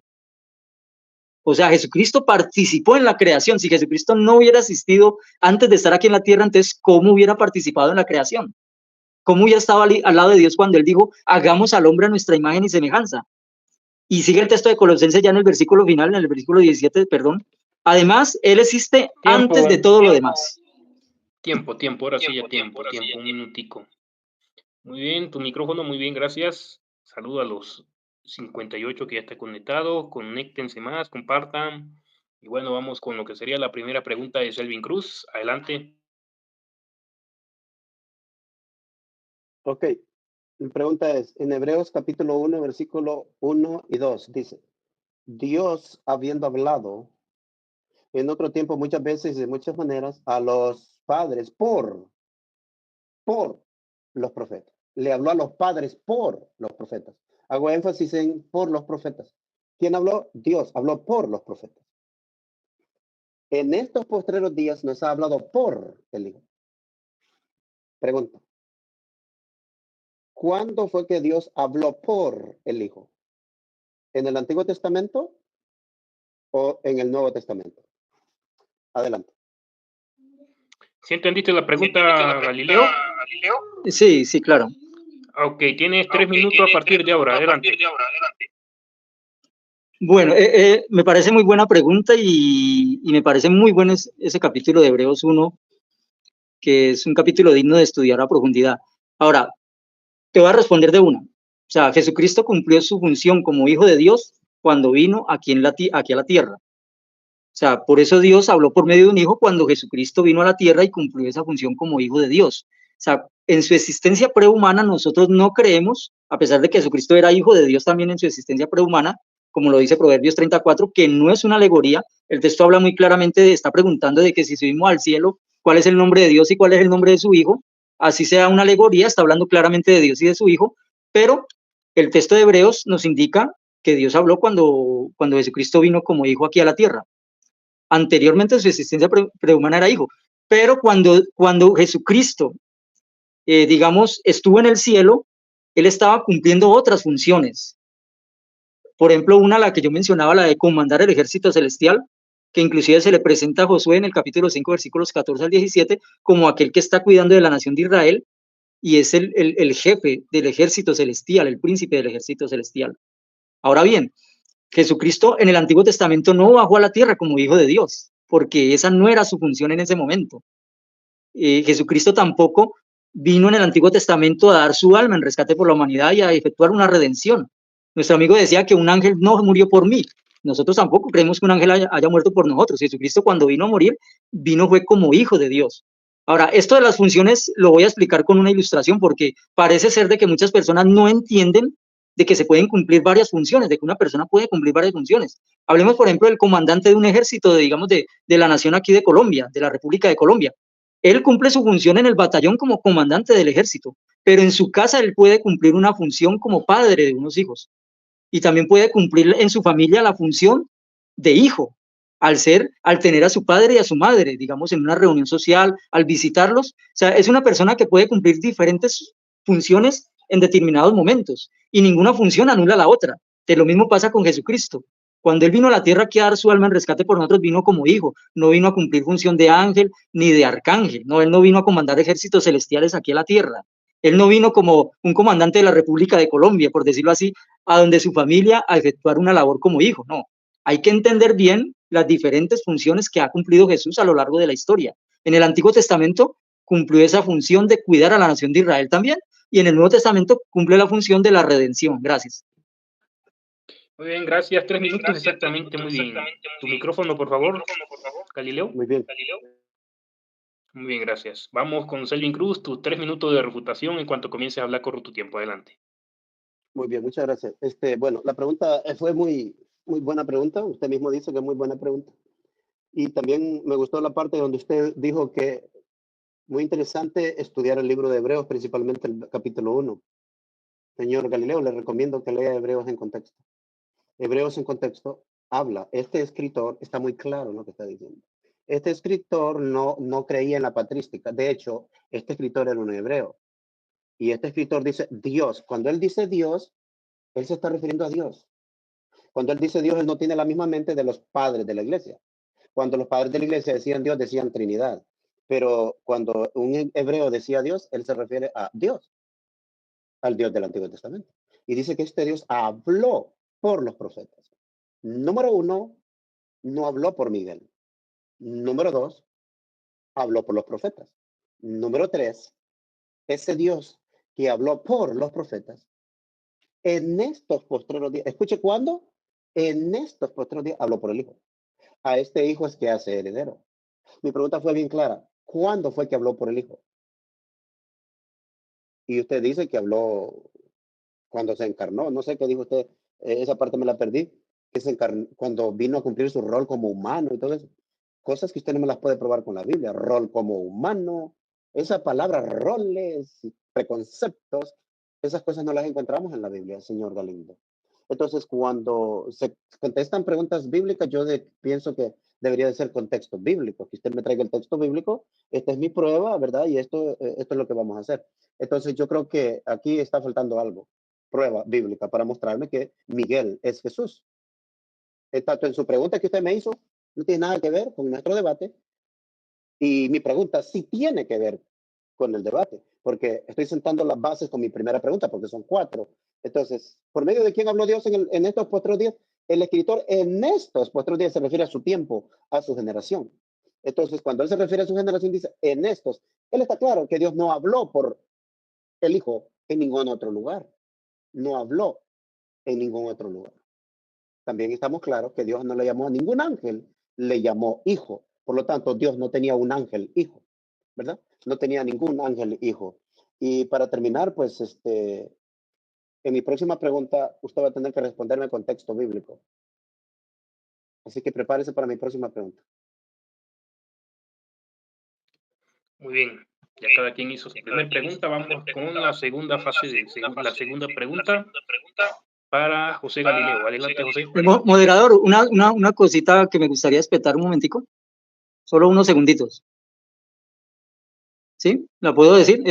O sea, Jesucristo participó en la creación. Si Jesucristo no hubiera existido antes de estar aquí en la tierra, entonces, ¿cómo hubiera participado en la creación? ¿Cómo hubiera estado al lado de Dios cuando él dijo: hagamos al hombre a nuestra imagen y semejanza? Y sigue el texto de Colosenses ya en el versículo final, en el versículo 17, perdón. Además, él existe antes de todo lo demás. Tiempo, ahora sí ya tiempo, un minutico. Muy bien, tu micrófono, muy bien, gracias. Saludo a los 58 que ya está conectado, conéctense más, compartan. Y bueno, vamos con lo que sería la primera pregunta de Selvin Cruz. Adelante. Ok, mi pregunta es, en Hebreos capítulo 1, versículo 1 y 2, dice: Dios, habiendo hablado en otro tiempo muchas veces y de muchas maneras a los padres por los profetas. Le habló a los padres por los profetas. Hago énfasis en por los profetas. ¿Quién habló? Dios habló por los profetas. En estos postreros días nos ha hablado por el Hijo. Pregunta: ¿cuándo fue que Dios habló por el Hijo? ¿En el Antiguo Testamento o en el Nuevo Testamento? Adelante. ¿Sí entendiste la pregunta, Galileo? Sí, claro. Ok, tienes 3 minutos a partir de ahora. Adelante. Bueno, me parece muy buena pregunta y me parece muy bueno ese capítulo de Hebreos 1, que es un capítulo digno de estudiar a profundidad. Ahora, te voy a responder de una. O sea, Jesucristo cumplió su función como Hijo de Dios cuando vino aquí a la tierra. O sea, por eso Dios habló por medio de un hijo cuando Jesucristo vino a la tierra y cumplió esa función como Hijo de Dios. O sea, en su existencia prehumana nosotros no creemos, a pesar de que Jesucristo era Hijo de Dios también en su existencia prehumana, como lo dice Proverbios 34, que no es una alegoría. El texto habla muy claramente, está preguntando de que si subimos al cielo, ¿cuál es el nombre de Dios y cuál es el nombre de su Hijo? Así sea una alegoría, está hablando claramente de Dios y de su Hijo, pero el texto de Hebreos nos indica que Dios habló cuando Jesucristo vino como Hijo aquí a la tierra. Anteriormente su existencia prehumana era Hijo, pero cuando Jesucristo, digamos, estuvo en el cielo, él estaba cumpliendo otras funciones. Por ejemplo, una, la que yo mencionaba, la de comandar el ejército celestial, que inclusive se le presenta a Josué en el capítulo 5, versículos 14 al 17, como aquel que está cuidando de la nación de Israel, y es el jefe del ejército celestial, el príncipe del ejército celestial. Ahora bien, Jesucristo en el Antiguo Testamento no bajó a la tierra como hijo de Dios, porque esa no era su función en ese momento. Jesucristo tampoco vino en el Antiguo Testamento a dar su alma en rescate por la humanidad y a efectuar una redención. Nuestro amigo decía que un ángel no murió por mí. Nosotros tampoco creemos que un ángel haya muerto por nosotros. Jesucristo, cuando vino a morir, fue como hijo de Dios. Ahora, esto de las funciones lo voy a explicar con una ilustración, porque parece ser de que muchas personas no entienden de que se pueden cumplir varias funciones, de que una persona puede cumplir varias funciones. Hablemos, por ejemplo, del comandante de un ejército, digamos, de la nación aquí de Colombia, de la República de Colombia. Él cumple su función en el batallón como comandante del ejército, pero en su casa él puede cumplir una función como padre de unos hijos. Y también puede cumplir en su familia la función de hijo, al tener a su padre y a su madre, digamos, en una reunión social, al visitarlos. O sea, es una persona que puede cumplir diferentes funciones en determinados momentos y ninguna función anula la otra. De lo mismo pasa con Jesucristo. Cuando él vino a la tierra aquí a dar su alma en rescate por nosotros, vino como hijo, no vino a cumplir función de ángel ni de arcángel, no, él no vino a comandar ejércitos celestiales aquí a la tierra. Él no vino como un comandante de la República de Colombia, por decirlo así, a donde su familia a efectuar una labor como hijo, no. Hay que entender bien las diferentes funciones que ha cumplido Jesús a lo largo de la historia. En el Antiguo Testamento cumplió esa función de cuidar a la nación de Israel también, y en el Nuevo Testamento cumple la función de la redención. Gracias. Muy bien, gracias. 3 minutos exactamente, muy bien. Tu micrófono, por favor, Galileo. Muy bien. Muy bien, gracias. Vamos con Selvin Cruz, tus 3 minutos de refutación. En cuanto comiences a hablar, corro tu tiempo. Adelante. Muy bien, muchas gracias. Bueno, la pregunta fue muy buena pregunta. Usted mismo dice que es muy buena pregunta. Y también me gustó la parte donde usted dijo que muy interesante estudiar el libro de Hebreos, principalmente el capítulo 1. Señor Galileo, le recomiendo que lea Hebreos en contexto. Hebreos en contexto habla, este escritor está muy claro en lo que está diciendo. Este escritor no creía en la patrística. De hecho, este escritor era un hebreo. Y este escritor dice Dios. Cuando él dice Dios, él se está refiriendo a Dios. Cuando él dice Dios, él no tiene la misma mente de los padres de la iglesia. Cuando los padres de la iglesia decían Dios, decían Trinidad. Pero cuando un hebreo decía Dios, él se refiere a Dios, al Dios del Antiguo Testamento. Y dice que este Dios habló por los profetas. Número 1, no habló por Miguel. Número 2, habló por los profetas. Número 3, ese Dios que habló por los profetas, en estos postreros días, escuche cuándo, en estos postreros días habló por el Hijo. A este Hijo es que hace heredero. Mi pregunta fue bien clara. ¿Cuándo fue que habló por el Hijo? Y usted dice que habló cuando se encarnó. No sé qué dijo usted. Esa parte me la perdí. Que se encarnó, cuando vino a cumplir su rol como humano y todo eso. Cosas que usted no me las puede probar con la Biblia. Rol como humano. Esa palabra roles, preconceptos, esas cosas no las encontramos en la Biblia, señor Galindo. Entonces, cuando se contestan preguntas bíblicas, yo pienso que debería de ser contexto bíblico. Que usted me traiga el texto bíblico, esta es mi prueba, ¿verdad? Y esto es lo que vamos a hacer. Entonces, yo creo que aquí está faltando algo, prueba bíblica, para mostrarme que Miguel es Jesús. Tanto en su pregunta que usted me hizo, no tiene nada que ver con nuestro debate. Y mi pregunta sí tiene que ver con el debate, porque estoy sentando las bases con mi primera pregunta, porque son 4. Entonces, ¿por medio de quién habló Dios en estos postreros días? El escritor en estos postreros días se refiere a su tiempo, a su generación. Entonces, cuando él se refiere a su generación, dice en estos. Él está claro que Dios no habló por el Hijo en ningún otro lugar. No habló en ningún otro lugar. También estamos claros que Dios no le llamó a ningún ángel, le llamó hijo. Por lo tanto, Dios no tenía un ángel hijo, ¿verdad? No tenía ningún ángel hijo. Y para terminar, pues, en mi próxima pregunta, usted va a tener que responderme con texto bíblico. Así que prepárese para mi próxima pregunta. Muy bien. Ya cada quien hizo su primera pregunta. Vamos con la segunda fase de la segunda pregunta para José Galileo. Adelante, José. Moderador, una cosita que me gustaría espetar un momentico. Solo unos segunditos. ¿Sí? ¿La puedo decir?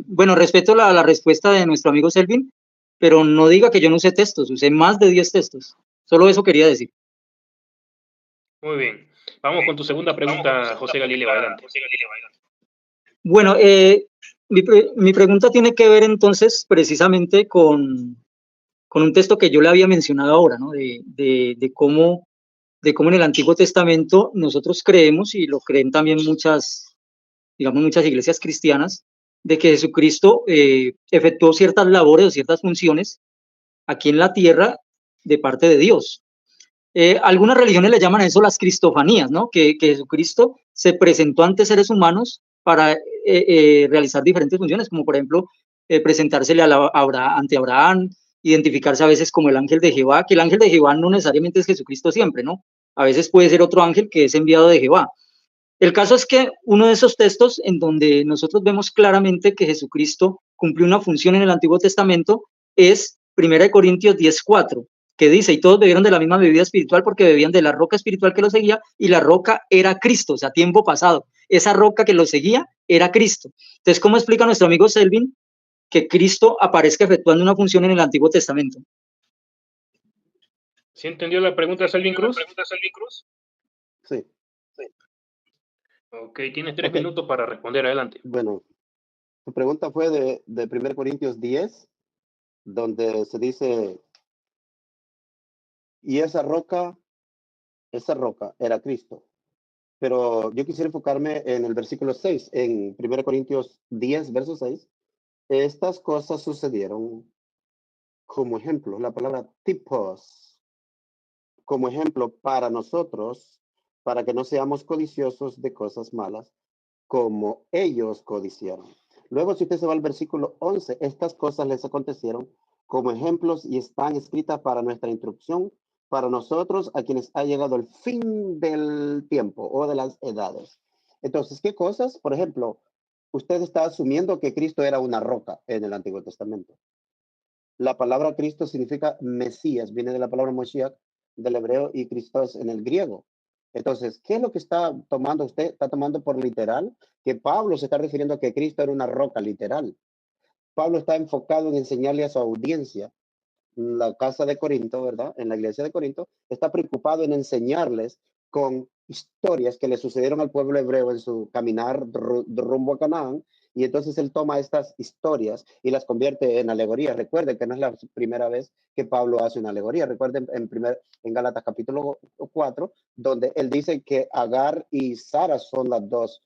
Bueno, respecto a la respuesta de nuestro amigo Selvin, pero no diga que yo no usé textos, usé más de 10 textos. Solo eso quería decir. Muy bien. Vamos con tu segunda pregunta, José Galileo, adelante. Bueno, mi pregunta tiene que ver entonces precisamente con un texto que yo le había mencionado ahora, ¿no? De cómo en el Antiguo Testamento nosotros creemos, y lo creen también muchas iglesias cristianas, de que Jesucristo efectuó ciertas labores o ciertas funciones aquí en la tierra de parte de Dios. Algunas religiones le llaman a eso las cristofanías, ¿no? Que Jesucristo se presentó ante seres humanos para realizar diferentes funciones, como por ejemplo presentársele ante Abraham, identificarse a veces como el ángel de Jehová, que el ángel de Jehová no necesariamente es Jesucristo siempre, ¿no? A veces puede ser otro ángel que es enviado de Jehová. El caso es que uno de esos textos en donde nosotros vemos claramente que Jesucristo cumplió una función en el Antiguo Testamento es 1 Corintios 10:4, que dice, y todos bebieron de la misma bebida espiritual porque bebían de la roca espiritual que los seguía, y la roca era Cristo, o sea, tiempo pasado. Esa roca que los seguía era Cristo. Entonces, ¿cómo explica nuestro amigo Selvin que Cristo aparezca efectuando una función en el Antiguo Testamento? ¿Sí entendió la pregunta, Selvin Cruz? Sí. Ok, tienes 3 minutos para responder, adelante. Bueno, tu pregunta fue de 1 Corintios 10, donde se dice, y esa roca era Cristo. Pero yo quisiera enfocarme en el versículo 6, en 1 Corintios 10, verso 6. Estas cosas sucedieron como ejemplo, la palabra tipos, como ejemplo para nosotros, para que no seamos codiciosos de cosas malas, como ellos codiciaron. Luego, si usted se va al versículo 11, estas cosas les acontecieron como ejemplos y están escritas para nuestra instrucción, para nosotros, a quienes ha llegado el fin del tiempo o de las edades. Entonces, ¿qué cosas? Por ejemplo, usted está asumiendo que Cristo era una roca en el Antiguo Testamento. La palabra Cristo significa Mesías, viene de la palabra Moshiach del hebreo y Christos en el griego. Entonces, ¿qué es lo que está tomando usted? Está tomando por literal que Pablo se está refiriendo a que Cristo era una roca literal. Pablo está enfocado en enseñarle a su audiencia, la casa de Corinto, ¿verdad? En la iglesia de Corinto, está preocupado en enseñarles con historias que le sucedieron al pueblo hebreo en su caminar rumbo a Canaán. Y entonces él toma estas historias y las convierte en alegorías. Recuerden que no es la primera vez que Pablo hace una alegoría. Recuerden en Gálatas capítulo 4, donde él dice que Agar y Sara son las dos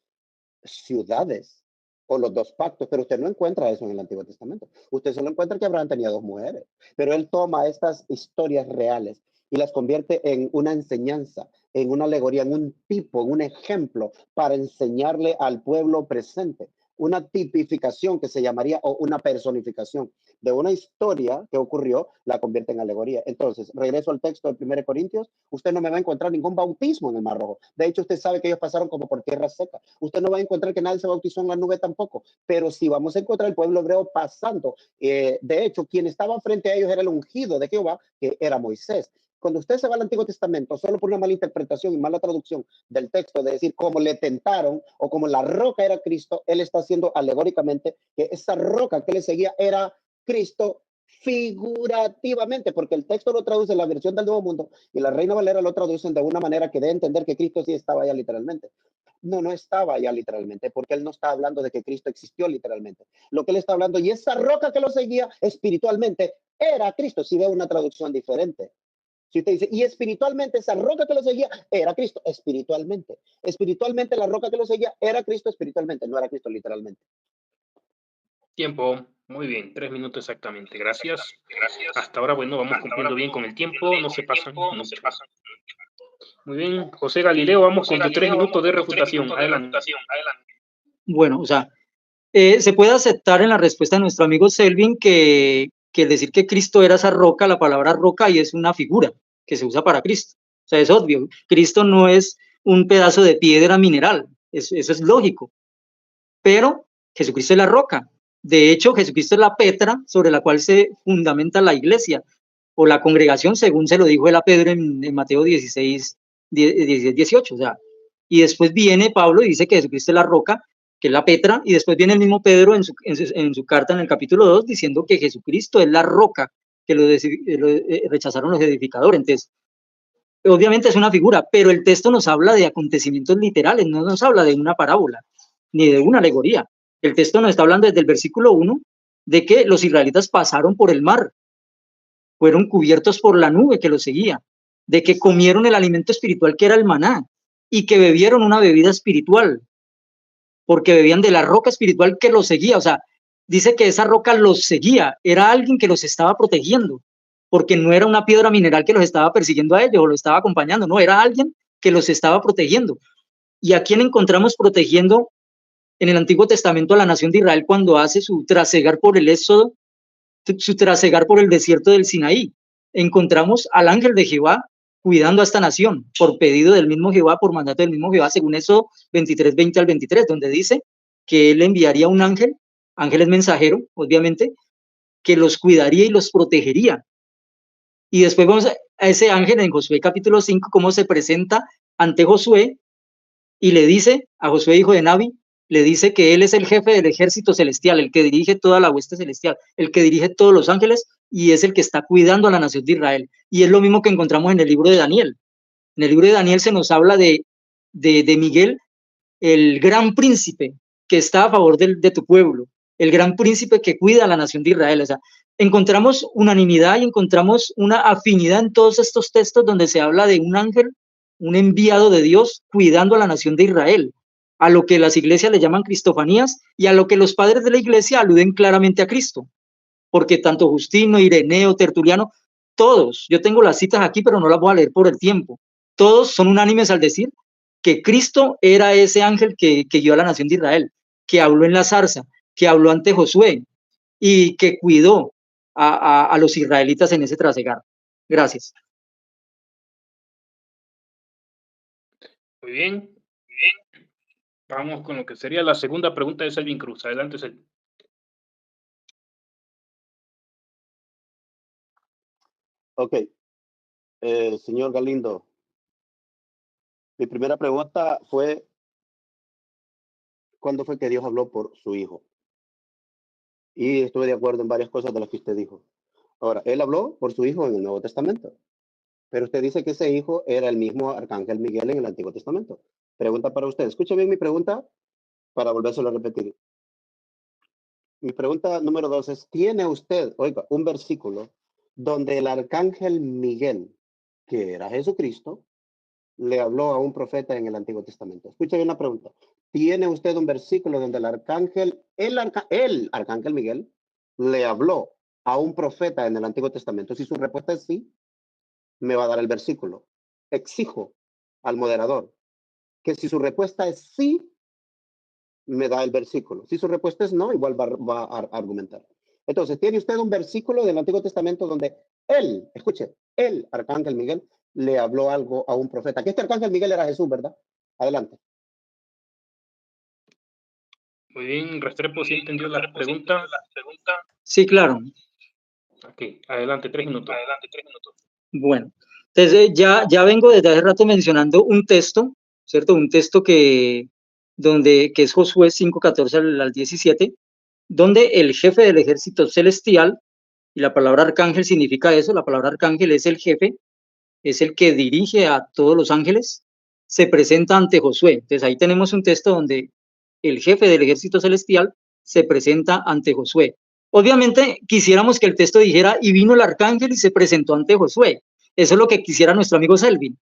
ciudades o los dos pactos, pero usted no encuentra eso en el Antiguo Testamento. Usted solo encuentra que Abraham tenía 2 mujeres, pero él toma estas historias reales y las convierte en una enseñanza, en una alegoría, en un tipo, en un ejemplo para enseñarle al pueblo presente. Una tipificación que se llamaría, o una personificación de una historia que ocurrió, la convierte en alegoría. Entonces, regreso al texto de 1 Corintios, usted no me va a encontrar ningún bautismo en el Mar Rojo. De hecho, usted sabe que ellos pasaron como por tierra seca. Usted no va a encontrar que nadie se bautizó en la nube tampoco, pero sí vamos a encontrar el pueblo hebreo pasando. De hecho, quien estaba frente a ellos era el ungido de Jehová, que era Moisés. Cuando usted se va al Antiguo Testamento, solo por una mala interpretación y mala traducción del texto, de decir cómo le tentaron o como la roca era Cristo, él está haciendo alegóricamente que esa roca que le seguía era Cristo figurativamente, porque el texto lo traduce en la versión del Nuevo Mundo y la Reina Valera lo traducen de una manera que dé a entender que Cristo sí estaba allá literalmente. No estaba allá literalmente, porque él no está hablando de que Cristo existió literalmente. Lo que él está hablando, y esa roca que lo seguía espiritualmente, era Cristo, si ve una traducción diferente. Si usted dice, y espiritualmente esa roca que lo seguía era Cristo, espiritualmente. Espiritualmente la roca que lo seguía era Cristo espiritualmente, no era Cristo literalmente. Tiempo. Muy bien, 3 minutos exactamente. Gracias. Hasta ahora, bueno, vamos cumpliendo bien con el tiempo, no se pasan mucho. Muy bien, José Galileo, vamos con tus 3 minutos de refutación. Adelante. Bueno, o sea, se puede aceptar en la respuesta de nuestro amigo Selvin que decir que Cristo era esa roca, la palabra roca, y es una figura que se usa para Cristo. O sea, es obvio, Cristo no es un pedazo de piedra mineral, eso es lógico. Pero Jesucristo es la roca. De hecho, Jesucristo es la petra sobre la cual se fundamenta la iglesia o la congregación, según se lo dijo él a Pedro en Mateo 16, 18. O sea, y después viene Pablo y dice que Jesucristo es la roca, que es la Petra, y después viene el mismo Pedro en su carta en el capítulo 2 diciendo que Jesucristo es la roca que rechazaron los edificadores. Entonces, obviamente es una figura, pero el texto nos habla de acontecimientos literales, no nos habla de una parábola, ni de una alegoría. El texto nos está hablando desde el versículo 1 de que los israelitas pasaron por el mar, fueron cubiertos por la nube que los seguía, de que comieron el alimento espiritual que era el maná y que bebieron una bebida espiritual, porque bebían de la roca espiritual que los seguía. O sea, dice que esa roca los seguía, era alguien que los estaba protegiendo, porque no era una piedra mineral que los estaba persiguiendo a ellos o los estaba acompañando, no, era alguien que los estaba protegiendo. ¿Y a quién encontramos protegiendo en el Antiguo Testamento a la nación de Israel cuando hace su trasegar por el Éxodo, su trasegar por el desierto del Sinaí? Encontramos al ángel de Jehová cuidando a esta nación, por pedido del mismo Jehová, por mandato del mismo Jehová, según eso 23, 20 al 23, donde dice que él enviaría un ángel, ángel es mensajero, obviamente, que los cuidaría y los protegería. Y después vamos a ese ángel en Josué capítulo 5, cómo se presenta ante Josué y le dice a Josué, hijo de Nabi, le dice que él es el jefe del ejército celestial, el que dirige toda la hueste celestial, el que dirige todos los ángeles y es el que está cuidando a la nación de Israel. Y es lo mismo que encontramos en el libro de Daniel. En el libro de Daniel se nos habla de Miguel, el gran príncipe que está a favor de tu pueblo, el gran príncipe que cuida a la nación de Israel. O sea, encontramos unanimidad y encontramos una afinidad en todos estos textos donde se habla de un ángel, un enviado de Dios cuidando a la nación de Israel, a lo que las iglesias le llaman cristofanías y a lo que los padres de la iglesia aluden claramente a Cristo, porque tanto Justino, Ireneo, Tertuliano, todos, yo tengo las citas aquí, pero no las voy a leer por el tiempo, todos son unánimes al decir que Cristo era ese ángel que guió a la nación de Israel, que habló en la zarza, que habló ante Josué y que cuidó a los israelitas en ese trasegar. Gracias. Muy bien. Vamos con lo que sería la segunda pregunta de Selvin Cruz. Adelante, Selvin. Ok. Señor Galindo, mi primera pregunta fue, ¿cuándo fue que Dios habló por su Hijo? Y estuve de acuerdo en varias cosas de las que usted dijo. Ahora, Él habló por su Hijo en el Nuevo Testamento, pero usted dice que ese Hijo era el mismo Arcángel Miguel en el Antiguo Testamento. Pregunta para usted. Escuche bien mi pregunta para volvérselo a repetir. Mi pregunta número 2 es, ¿tiene usted, oiga, un versículo donde el Arcángel Miguel, que era Jesucristo, le habló a un profeta en el Antiguo Testamento? Escuche bien la pregunta. ¿Tiene usted un versículo donde el Arcángel Miguel le habló a un profeta en el Antiguo Testamento? Si su respuesta es sí, me va a dar el versículo. Exijo al moderador que si su respuesta es sí, me da el versículo. Si su respuesta es no, igual va a argumentar. Entonces, ¿tiene usted un versículo del Antiguo Testamento donde él, escuche, el Arcángel Miguel le habló algo a un profeta? Que este Arcángel Miguel era Jesús, ¿verdad? Adelante. Muy bien, Restrepo, ¿sí entendió la pregunta? Sí, claro. Ok, adelante, 3 minutos. Bueno, entonces ya vengo desde hace rato mencionando un texto, ¿cierto? Un texto que es Josué 5:14 al 17, donde el jefe del ejército celestial, y la palabra arcángel significa eso, la palabra arcángel es el jefe, es el que dirige a todos los ángeles, se presenta ante Josué. Entonces ahí tenemos un texto donde el jefe del ejército celestial se presenta ante Josué. Obviamente quisiéramos que el texto dijera, y vino el arcángel y se presentó ante Josué. Eso es lo que quisiera nuestro amigo Selvin.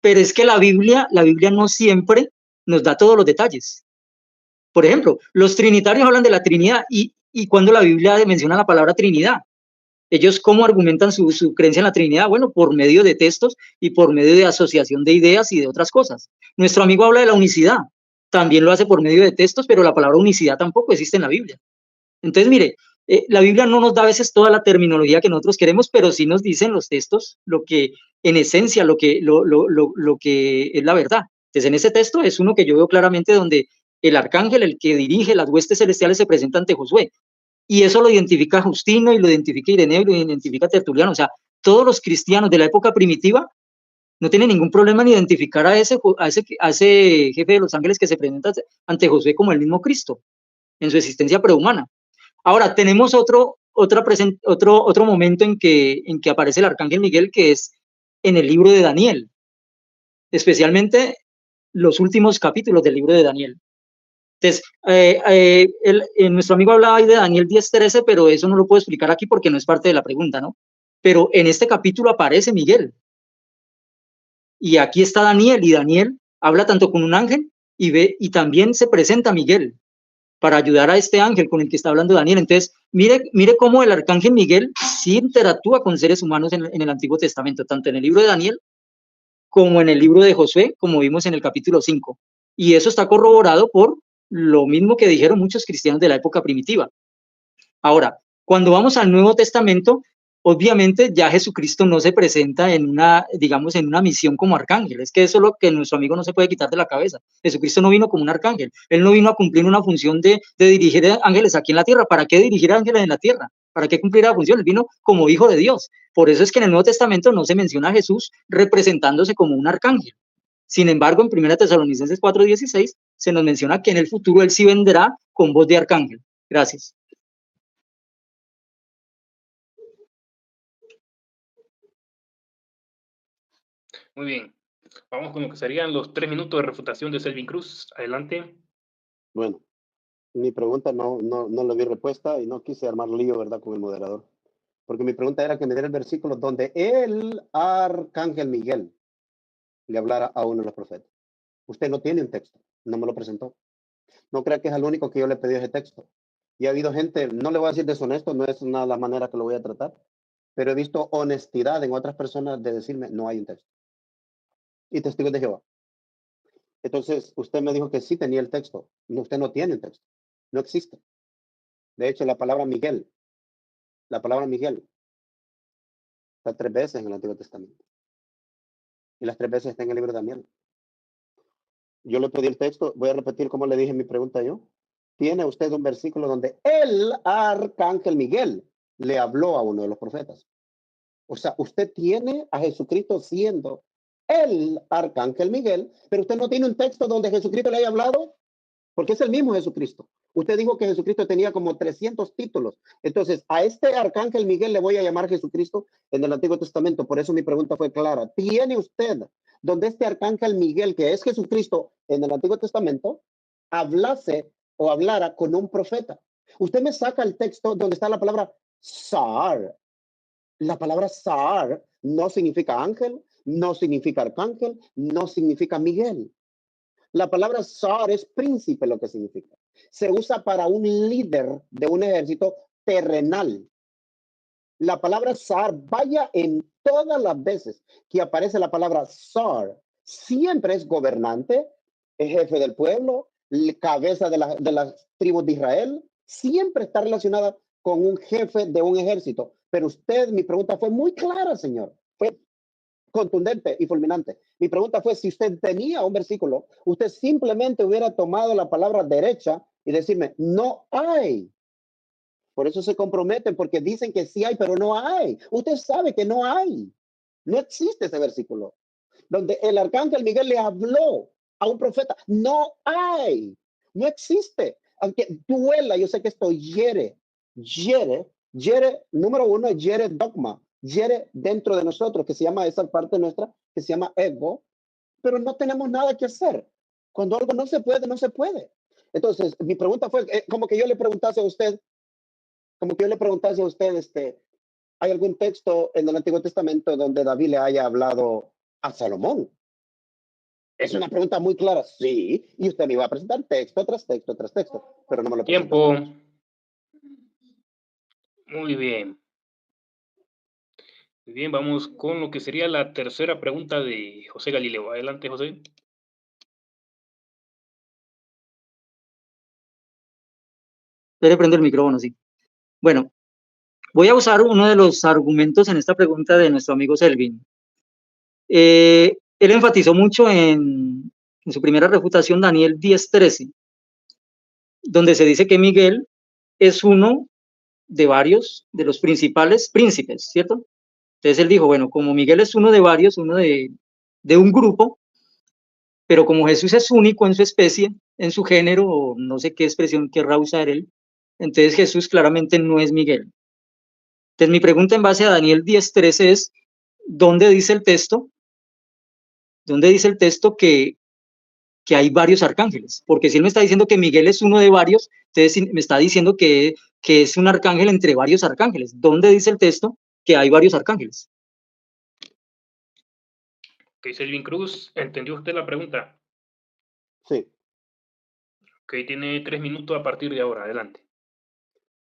Pero es que la Biblia no siempre nos da todos los detalles. Por ejemplo, los trinitarios hablan de la Trinidad y cuando la Biblia menciona la palabra Trinidad, ellos cómo argumentan su creencia en la Trinidad, bueno, por medio de textos y por medio de asociación de ideas y de otras cosas. Nuestro amigo habla de la unicidad, también lo hace por medio de textos, pero la palabra unicidad tampoco existe en la Biblia. Entonces, mire, la Biblia no nos da a veces toda la terminología que nosotros queremos, pero sí nos dicen los textos lo que, en esencia, lo que es la verdad. Entonces, en ese texto es uno que yo veo claramente donde el arcángel, el que dirige las huestes celestiales, se presenta ante Josué. Y eso lo identifica Justino y lo identifica Ireneo y lo identifica Tertuliano. O sea, todos los cristianos de la época primitiva no tiene ningún problema en identificar a ese jefe de los ángeles que se presenta ante Josué como el mismo Cristo en su existencia prehumana. Ahora, tenemos otro momento en que aparece el arcángel Miguel, que es en el libro de Daniel, especialmente los últimos capítulos del libro de Daniel. Entonces, nuestro amigo hablaba ahí de Daniel 10:13, pero eso no lo puedo explicar aquí porque no es parte de la pregunta, ¿no? Pero en este capítulo aparece Miguel. Y aquí está Daniel, y Daniel habla tanto con un ángel y también se presenta Miguel para ayudar a este ángel con el que está hablando Daniel. Entonces, mire cómo el arcángel Miguel sí interactúa con seres humanos en el Antiguo Testamento, tanto en el libro de Daniel como en el libro de Josué, como vimos en el capítulo 5. Y eso está corroborado por lo mismo que dijeron muchos cristianos de la época primitiva. Ahora, cuando vamos al Nuevo Testamento, obviamente ya Jesucristo no se presenta en una misión como arcángel. Es que eso es lo que nuestro amigo no se puede quitar de la cabeza. Jesucristo no vino como un arcángel. Él no vino a cumplir una función de dirigir ángeles aquí en la tierra. ¿Para qué dirigir ángeles en la tierra? ¿Para qué cumplir la función? Él vino como hijo de Dios. Por eso es que en el Nuevo Testamento no se menciona a Jesús representándose como un arcángel. Sin embargo, en 1 Tesalonicenses 4:16 se nos menciona que en el futuro él sí vendrá con voz de arcángel. Gracias. Muy bien. Vamos con lo que serían los 3 minutos de refutación de Selvin Cruz. Adelante. Bueno, mi pregunta no le vi respuesta y no quise armar lío, ¿verdad?, con el moderador. Porque mi pregunta era que me diera el versículo donde el arcángel Miguel le hablara a uno de los profetas. Usted no tiene un texto, no me lo presentó. No crea que es el único que yo le pedí ese texto. Y ha habido gente, no le voy a decir deshonesto, no es la manera que lo voy a tratar, pero he visto honestidad en otras personas de decirme, no hay un texto. Y testigos de Jehová. Entonces, usted me dijo que sí tenía el texto. No, usted no tiene el texto. No existe. De hecho, la palabra Miguel está 3 veces en el Antiguo Testamento. Y las 3 veces está en el libro de Daniel. Yo le pedí el texto, voy a repetir como le dije en mi pregunta yo. ¿Tiene usted un versículo donde el arcángel Miguel le habló a uno de los profetas? O sea, usted tiene a Jesucristo siendo el arcángel Miguel, pero usted no tiene un texto donde Jesucristo le haya hablado, porque es el mismo Jesucristo. Usted dijo que Jesucristo tenía como 300 títulos. Entonces, a este arcángel Miguel le voy a llamar Jesucristo en el Antiguo Testamento. Por eso mi pregunta fue clara. ¿Tiene usted donde este arcángel Miguel, que es Jesucristo en el Antiguo Testamento, hablase o hablara con un profeta? Usted me saca el texto donde está la palabra Sar. La palabra Sar no significa ángel, no significa arcángel, no significa Miguel. La palabra Sar es príncipe, lo que significa. Se usa para un líder de un ejército terrenal. La palabra Sar, vaya en todas las veces que aparece la palabra Sar, siempre es gobernante, es jefe del pueblo, cabeza de las tribus de Israel, siempre está relacionada con un jefe de un ejército. Pero usted, mi pregunta fue muy clara, señor. Fue contundente y fulminante. Mi pregunta fue, si usted tenía un versículo, usted simplemente hubiera tomado la palabra derecha y decirme, no hay. Por eso se comprometen, porque dicen que sí hay, pero no hay. Usted sabe que no hay. No existe ese versículo donde el arcángel Miguel le habló a un profeta. No hay. No existe. Aunque duela, yo sé que esto hiere, número uno, hiere dogma, hiere dentro de nosotros, que se llama esa parte nuestra, que se llama ego, pero no tenemos nada que hacer. Cuando algo no se puede, no se puede. Entonces, mi pregunta fue, como que yo le preguntase a usted, ¿hay algún texto en el Antiguo Testamento donde David le haya hablado a Salomón? Es una pregunta muy clara, sí, y usted me iba a presentar texto tras texto tras texto, pero no me lo presentó. Tiempo. Muy bien. Muy bien, vamos con lo que sería la tercera pregunta de José Galileo. Adelante, José. Espere, prendo el micrófono, sí. Bueno, voy a usar uno de los argumentos en esta pregunta de nuestro amigo Selvin. Él enfatizó mucho en su primera refutación, Daniel 10:13, donde se dice que Miguel es uno de varios de los principales príncipes, ¿cierto? Entonces él dijo, bueno, como Miguel es uno de varios, uno de de un grupo, pero como Jesús es único en su especie, en su género, o no sé qué expresión querrá usar él, entonces Jesús claramente no es Miguel. Entonces mi pregunta en base a Daniel 10:13 es, ¿dónde dice el texto? ¿Dónde dice el texto que hay varios arcángeles? Porque si él me está diciendo que Miguel es uno de varios, entonces me está diciendo que es un arcángel entre varios arcángeles. ¿Dónde dice el texto que hay varios arcángeles? Ok, Selvin Cruz, ¿entendió usted la pregunta? Sí. Ok, tiene 3 minutos a partir de ahora, adelante.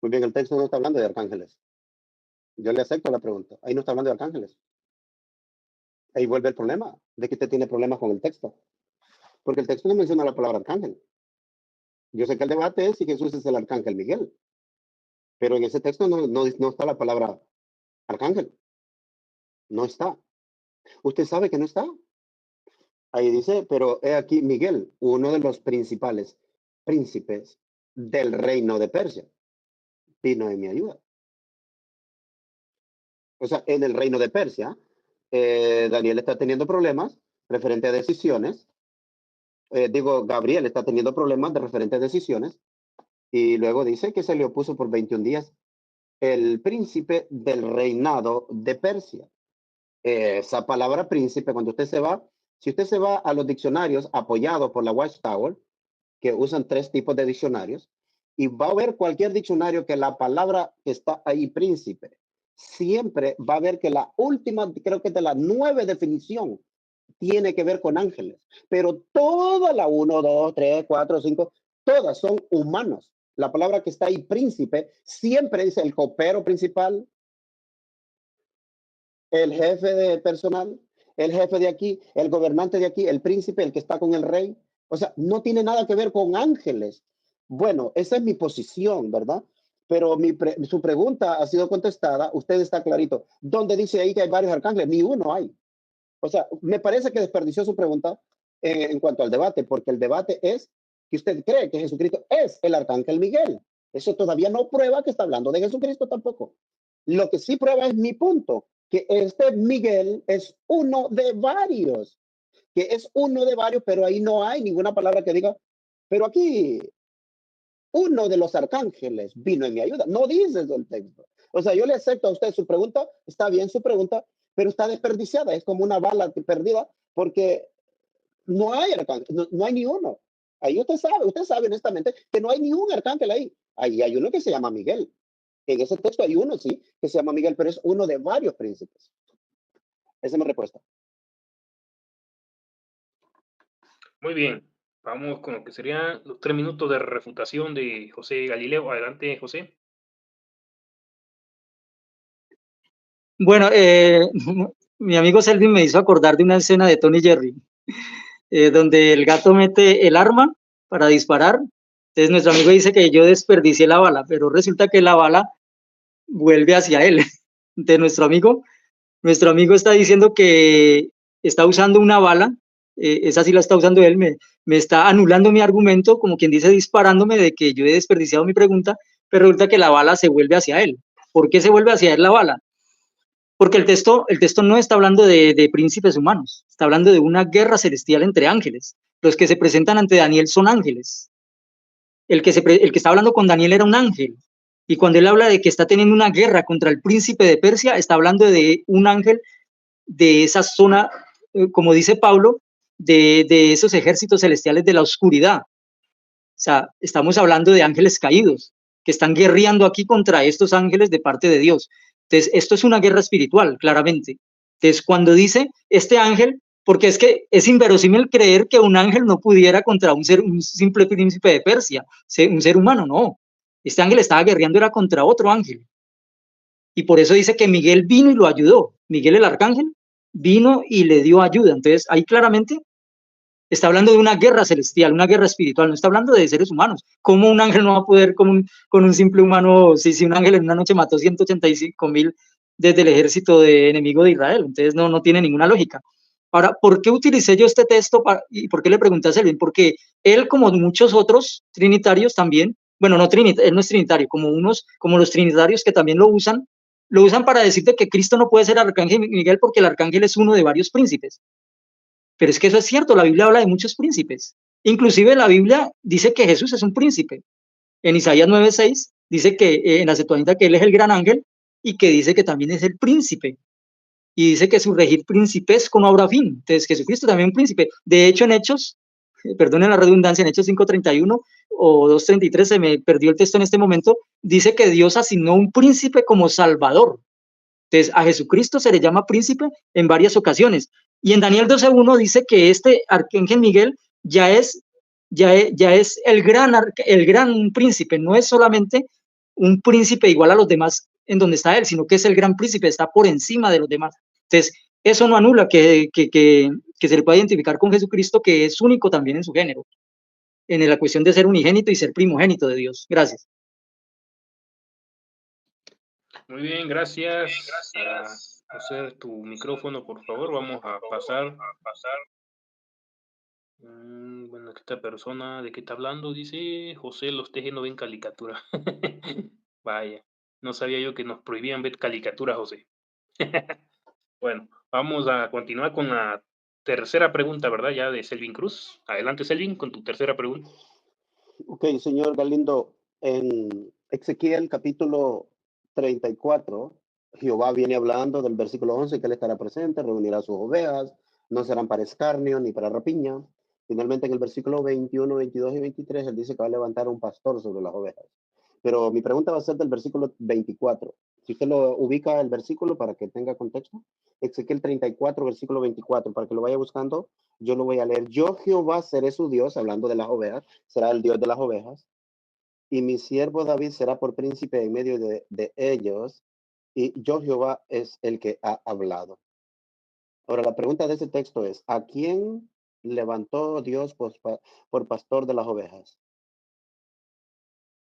Muy bien, el texto no está hablando de arcángeles. Yo le acepto la pregunta. Ahí no está hablando de arcángeles. Ahí vuelve el problema de que usted tiene problemas con el texto. Porque el texto no menciona la palabra arcángel. Yo sé que el debate es si Jesús es el arcángel Miguel. Pero en ese texto no está la palabra arcángel. No está. Usted sabe que no está. Ahí dice, pero he aquí Miguel, uno de los principales príncipes del reino de Persia, vino en mi ayuda. O sea, en el reino de Persia, Daniel está teniendo problemas referente a decisiones. Gabriel está teniendo problemas de referente a decisiones. Y luego dice que se le opuso por 21 días el príncipe del reinado de Persia. Esa palabra príncipe, cuando usted se va, si usted se va a los diccionarios apoyados por la Watchtower, que usan 3 tipos de diccionarios, y va a ver cualquier diccionario que la palabra que está ahí, príncipe, siempre va a ver que la última, creo que de la 9 definición, tiene que ver con ángeles. Pero toda la 1, 2, 3, 4, 5, todas son humanos. La palabra que está ahí, príncipe, siempre dice el copero principal, el jefe de personal, el jefe de aquí, el gobernante de aquí, el príncipe, el que está con el rey. O sea, no tiene nada que ver con ángeles. Bueno, esa es mi posición, ¿verdad? Pero su pregunta ha sido contestada. Usted está clarito. ¿Dónde dice ahí que hay varios arcángeles? Ni uno hay. O sea, me parece que desperdició su pregunta en cuanto al debate, porque el debate es que usted cree que Jesucristo es el arcángel Miguel. Eso todavía no prueba que está hablando de Jesucristo tampoco. Lo que sí prueba es mi punto, que este Miguel es uno de varios, pero ahí no hay ninguna palabra que diga, pero aquí uno de los arcángeles vino en mi ayuda. No dice eso el texto. O sea, yo le acepto a usted su pregunta, está bien su pregunta, pero está desperdiciada, es como una bala perdida, porque no hay arcángel, no hay ni uno. Ahí usted sabe honestamente que no hay ni un arcángel ahí. Ahí hay uno que se llama Miguel. En ese texto hay uno, sí, que se llama Miguel, pero es uno de varios príncipes. Esa es mi respuesta. Muy bien, vamos con lo que serían los 3 minutos de refutación de José Galileo. Adelante, José. Bueno, mi amigo Selvin me hizo acordar de una escena de Tony Jerry, donde el gato mete el arma para disparar. Entonces nuestro amigo dice que yo desperdicié la bala, pero resulta que la bala vuelve hacia él. Entonces nuestro amigo está diciendo que está usando una bala, esa sí la está usando él, me está anulando mi argumento, como quien dice, disparándome de que yo he desperdiciado mi pregunta, pero resulta que la bala se vuelve hacia él. ¿Por qué se vuelve hacia él la bala? Porque el texto no está hablando de príncipes humanos, está hablando de una guerra celestial entre ángeles. Los que se presentan ante Daniel son ángeles. El que está hablando con Daniel era un ángel. Y cuando él habla de que está teniendo una guerra contra el príncipe de Persia, está hablando de un ángel de esa zona, como dice Pablo, de esos ejércitos celestiales de la oscuridad. O sea, estamos hablando de ángeles caídos que están guerreando aquí contra estos ángeles de parte de Dios. Entonces, esto es una guerra espiritual, claramente. Entonces, cuando dice este ángel, porque es que es inverosímil creer que un ángel no pudiera contra un simple príncipe de Persia, un ser humano, no. Este ángel estaba guerreando, era contra otro ángel. Y por eso dice que Miguel vino y lo ayudó. Miguel el arcángel vino y le dio ayuda. Entonces, ahí claramente está hablando de una guerra celestial, una guerra espiritual, no está hablando de seres humanos. ¿Cómo un ángel no va a poder con un simple humano, si un ángel en una noche mató 185,000 desde el ejército enemigo de Israel? Entonces no tiene ninguna lógica. Ahora, ¿por qué utilicé yo este texto y por qué le pregunté a Selvin? Porque él, como muchos otros trinitarios también, bueno, él no es trinitario, como los trinitarios que también lo usan para decirte que Cristo no puede ser arcángel Miguel porque el arcángel es uno de varios príncipes. Pero es que eso es cierto, la Biblia habla de muchos príncipes. Inclusive la Biblia dice que Jesús es un príncipe. En Isaías 9:6 dice que en la Septuaginta que él es el gran ángel y que dice que también es el príncipe. Y dice que su regir principesco no habrá fin. Entonces Jesucristo también es un príncipe. De hecho, en Hechos, perdonen la redundancia, en Hechos 5:31 o 2:33, se me perdió el texto en este momento, dice que Dios asignó un príncipe como salvador. Entonces a Jesucristo se le llama príncipe en varias ocasiones. Y en Daniel 12:1 dice que este arcángel Miguel ya es el gran príncipe, no es solamente un príncipe igual a los demás en donde está él, sino que es el gran príncipe, está por encima de los demás. Entonces, eso no anula que se le pueda identificar con Jesucristo, que es único también en su género, en la cuestión de ser unigénito y ser primogénito de Dios. Gracias. Muy bien, gracias. Hacer tu micrófono, por favor. Vamos a pasar. Bueno, esta persona, ¿de qué está hablando? Dice José, los TG no ven caricatura. Vaya, no sabía yo que nos prohibían ver caricaturas, José. Bueno, vamos a continuar con la tercera pregunta, ¿verdad? Ya de Selvin Cruz. Adelante, Selvin, con tu tercera pregunta. Ok, señor Galindo, en Ezequiel capítulo 34, Jehová viene hablando del versículo 11 que él estará presente, reunirá sus ovejas, no serán para escarnio ni para rapiña. Finalmente en el versículo 21, 22 y 23, él dice que va a levantar un pastor sobre las ovejas. Pero mi pregunta va a ser del versículo 24. Si usted lo ubica el versículo para que tenga contexto, Ezequiel 34, versículo 24, para que lo vaya buscando, yo lo voy a leer. Yo, Jehová, seré su Dios, hablando de las ovejas, será el Dios de las ovejas, y mi siervo David será por príncipe en medio de ellos, y yo, Jehová, es el que ha hablado. Ahora, la pregunta de ese texto es, ¿a quién levantó Dios por pastor de las ovejas?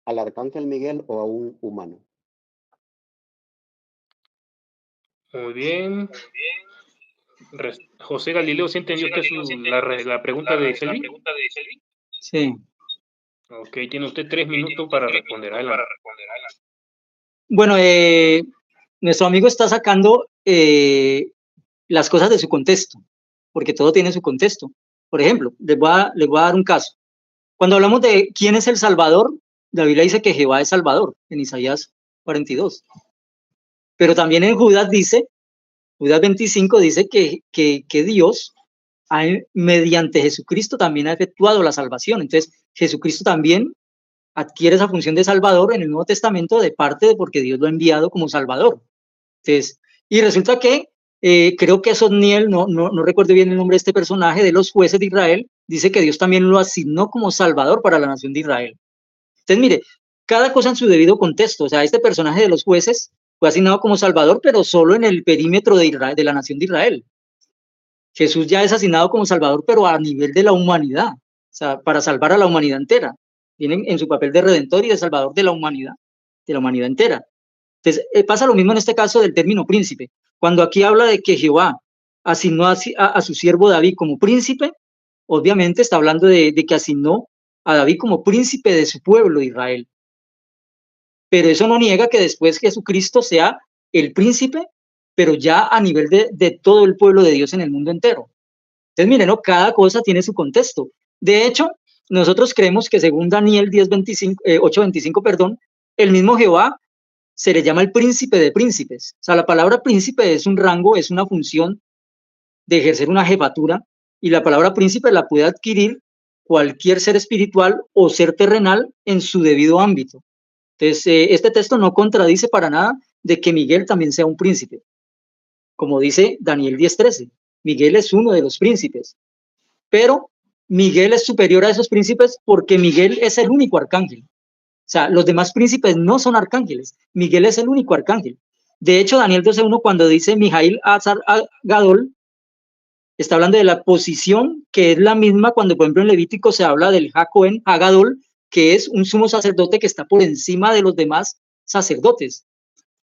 ¿Al arcángel Miguel o a un humano? Muy bien. José Galileo, ¿sí entendió usted la pregunta de Selvin? Sí. Ok, tiene usted 3 minutos para responder. Adelante. Bueno, nuestro amigo está sacando las cosas de su contexto, porque todo tiene su contexto. Por ejemplo, les voy a dar un caso. Cuando hablamos de quién es el Salvador, la Biblia dice que Jehová es Salvador, en Isaías 42. Pero también en Judas 25 dice que Dios, mediante Jesucristo, también ha efectuado la salvación. Entonces, Jesucristo también adquiere esa función de Salvador en el Nuevo Testamento porque Dios lo ha enviado como Salvador. Entonces, y resulta que creo que es Otniel, no recuerdo bien el nombre de este personaje, de los jueces de Israel, dice que Dios también lo asignó como Salvador para la nación de Israel. Entonces, mire, cada cosa en su debido contexto. O sea, este personaje de los jueces fue asignado como Salvador, pero solo en el perímetro de Israel, de la nación de Israel. Jesús ya es asignado como Salvador, pero a nivel de la humanidad, o sea, para salvar a la humanidad entera. Viene en su papel de redentor y de salvador de la humanidad entera. Entonces, pasa lo mismo en este caso del término príncipe. Cuando aquí habla de que Jehová asignó a su siervo David como príncipe, obviamente está hablando de que asignó a David como príncipe de su pueblo Israel. Pero eso no niega que después Jesucristo sea el príncipe, pero ya a nivel de todo el pueblo de Dios en el mundo entero. Entonces, miren, ¿no? Cada cosa tiene su contexto. De hecho, nosotros creemos que según Daniel 8:25, perdón, el mismo Jehová se le llama el príncipe de príncipes. O sea, la palabra príncipe es un rango, es una función de ejercer una jefatura, y la palabra príncipe la puede adquirir cualquier ser espiritual o ser terrenal en su debido ámbito. Entonces, este texto no contradice para nada de que Miguel también sea un príncipe. Como dice Daniel 10:13, Miguel es uno de los príncipes, pero Miguel es superior a esos príncipes porque Miguel es el único arcángel. O sea, los demás príncipes no son arcángeles. Miguel es el único arcángel. De hecho, Daniel 12:1, cuando dice Mijail Azar Gadol, está hablando de la posición que es la misma cuando, por ejemplo, en Levítico se habla del Jacoen Hagadol, que es un sumo sacerdote que está por encima de los demás sacerdotes.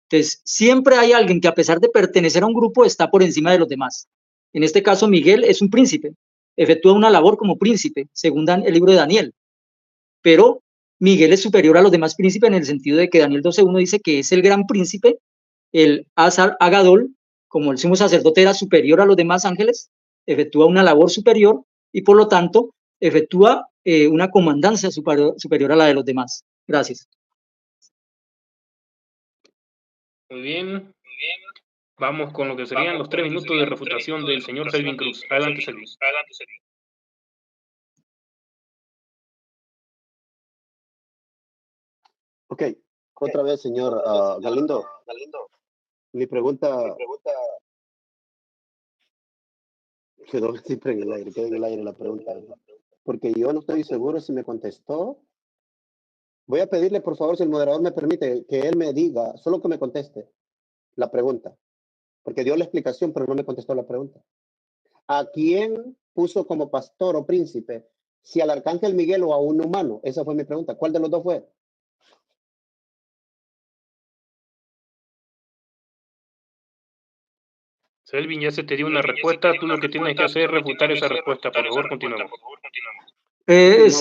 Entonces, siempre hay alguien que, a pesar de pertenecer a un grupo, está por encima de los demás. En este caso, Miguel es un príncipe, efectúa una labor como príncipe, según el libro de Daniel. Pero Miguel es superior a los demás príncipes en el sentido de que Daniel 12:1 dice que es el gran príncipe, el Azar Hagadol, como el sumo sacerdote era superior a los demás ángeles, efectúa una labor superior y por lo tanto efectúa una comandancia superior a la de los demás. Gracias. Muy bien. Vamos con lo que serían los 3 minutos de refutación del señor Selvin Cruz. Adelante, Selvin. Ok, otra vez, señor Galindo. Mi pregunta quedó siempre en el aire, quedó en el aire la pregunta, ¿verdad? Porque yo no estoy seguro si me contestó. Voy a pedirle, por favor, si el moderador me permite, que él me diga, solo que me conteste la pregunta. Porque dio la explicación, pero no me contestó la pregunta. ¿A quién puso como pastor o príncipe? ¿Si al arcángel Miguel o a un humano? Esa fue mi pregunta. ¿Cuál de los dos fue? Selvin, ya se te dio una respuesta. Tú lo que tienes que hacer es refutar esa respuesta. Por favor, continuamos.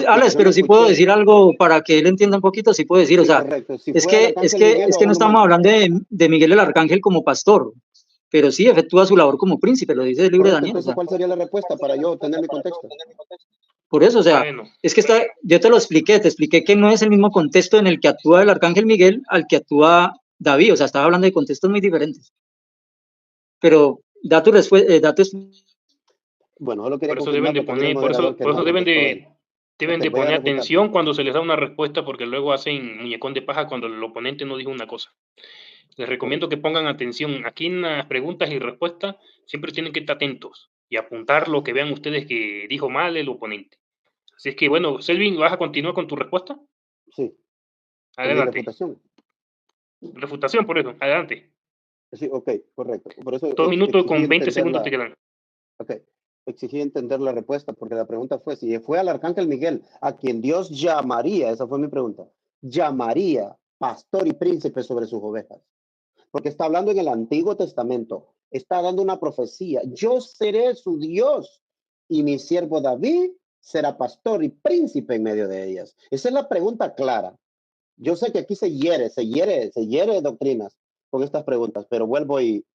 Alex, pero si puedo decir algo para que él entienda un poquito, sí puedo decir, o sea, correcto. Si es fue al que arcángel Miguel o a no un estamos humano. hablando de Miguel el Arcángel como pastor, pero sí efectúa su labor como príncipe, lo dice el libro de Correcto, Daniel. O entonces, sea, ¿cuál sería la respuesta para yo tener mi contexto? por eso, o sea, Bueno, es que yo te expliqué que no es el mismo contexto en el que actúa el Arcángel Miguel al que actúa David, o sea, estaba hablando de contextos muy diferentes. Pero da tu respuesta, Bueno, solo quería por eso deben confirmar de porque dice el poner, por moderador eso, que por no eso deben contestó él. de Ok, voy a poner refutar. atención cuando se les da una respuesta, porque luego hacen muñecón de paja cuando el oponente no dijo una cosa. Les recomiendo que pongan atención. Aquí en las preguntas y respuestas siempre tienen que estar atentos y apuntar lo que vean ustedes que dijo mal el oponente. Así es que, bueno, Selvin, ¿vas a continuar con tu respuesta? Sí, con mi Adelante. refutación. Refutación, por eso. Adelante. Sí, ok, correcto. Por eso 2 minutos exigí con 20 entender segundos te quedan. Ok, exigí entender la respuesta porque la pregunta fue si fue al arcángel Miguel a quien Dios llamaría, esa fue mi pregunta, llamaría pastor y príncipe sobre sus ovejas. Porque está hablando en el Antiguo Testamento, está dando una profecía. Yo seré su Dios y mi siervo David será pastor y príncipe en medio de ellas. Esa es la pregunta clara. Yo sé que aquí se hiere doctrinas con estas preguntas, pero vuelvo y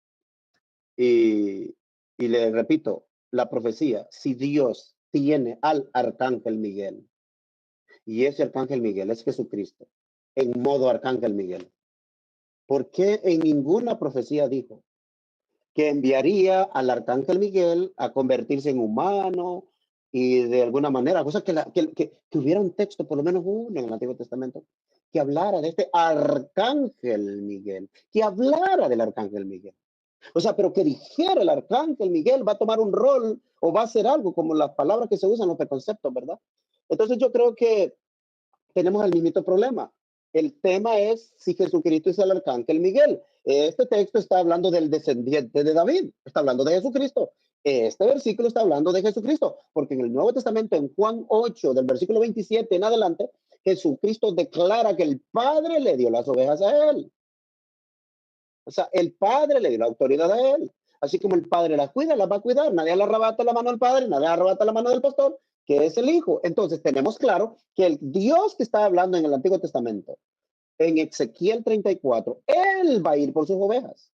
le repito, la profecía, si Dios tiene al arcángel Miguel, y ese arcángel Miguel es Jesucristo, en modo arcángel Miguel, ¿por qué en ninguna profecía dijo que enviaría al arcángel Miguel a convertirse en humano y de alguna manera, cosa que hubiera un texto, por lo menos uno en el Antiguo Testamento, que hablara de este arcángel Miguel, que hablara del arcángel Miguel? O sea, pero que dijera el arcángel Miguel va a tomar un rol o va a hacer algo como las palabras que se usan en los preconceptos, ¿verdad? Entonces yo creo que tenemos el mismo problema. El tema es si Jesucristo es el arcángel Miguel. Este texto está hablando del descendiente de David, está hablando de Jesucristo. Este versículo está hablando de Jesucristo, porque en el Nuevo Testamento, en Juan 8, del versículo 27 en adelante, Jesucristo declara que el Padre le dio las ovejas a él. O sea, el Padre le dio la autoridad a él. Así como el Padre las cuida, las va a cuidar. Nadie le arrebata la mano al Padre, nadie le arrebata la mano del pastor, que es el Hijo. Entonces tenemos claro que el Dios que está hablando en el Antiguo Testamento, en Ezequiel 34, Él va a ir por sus ovejas.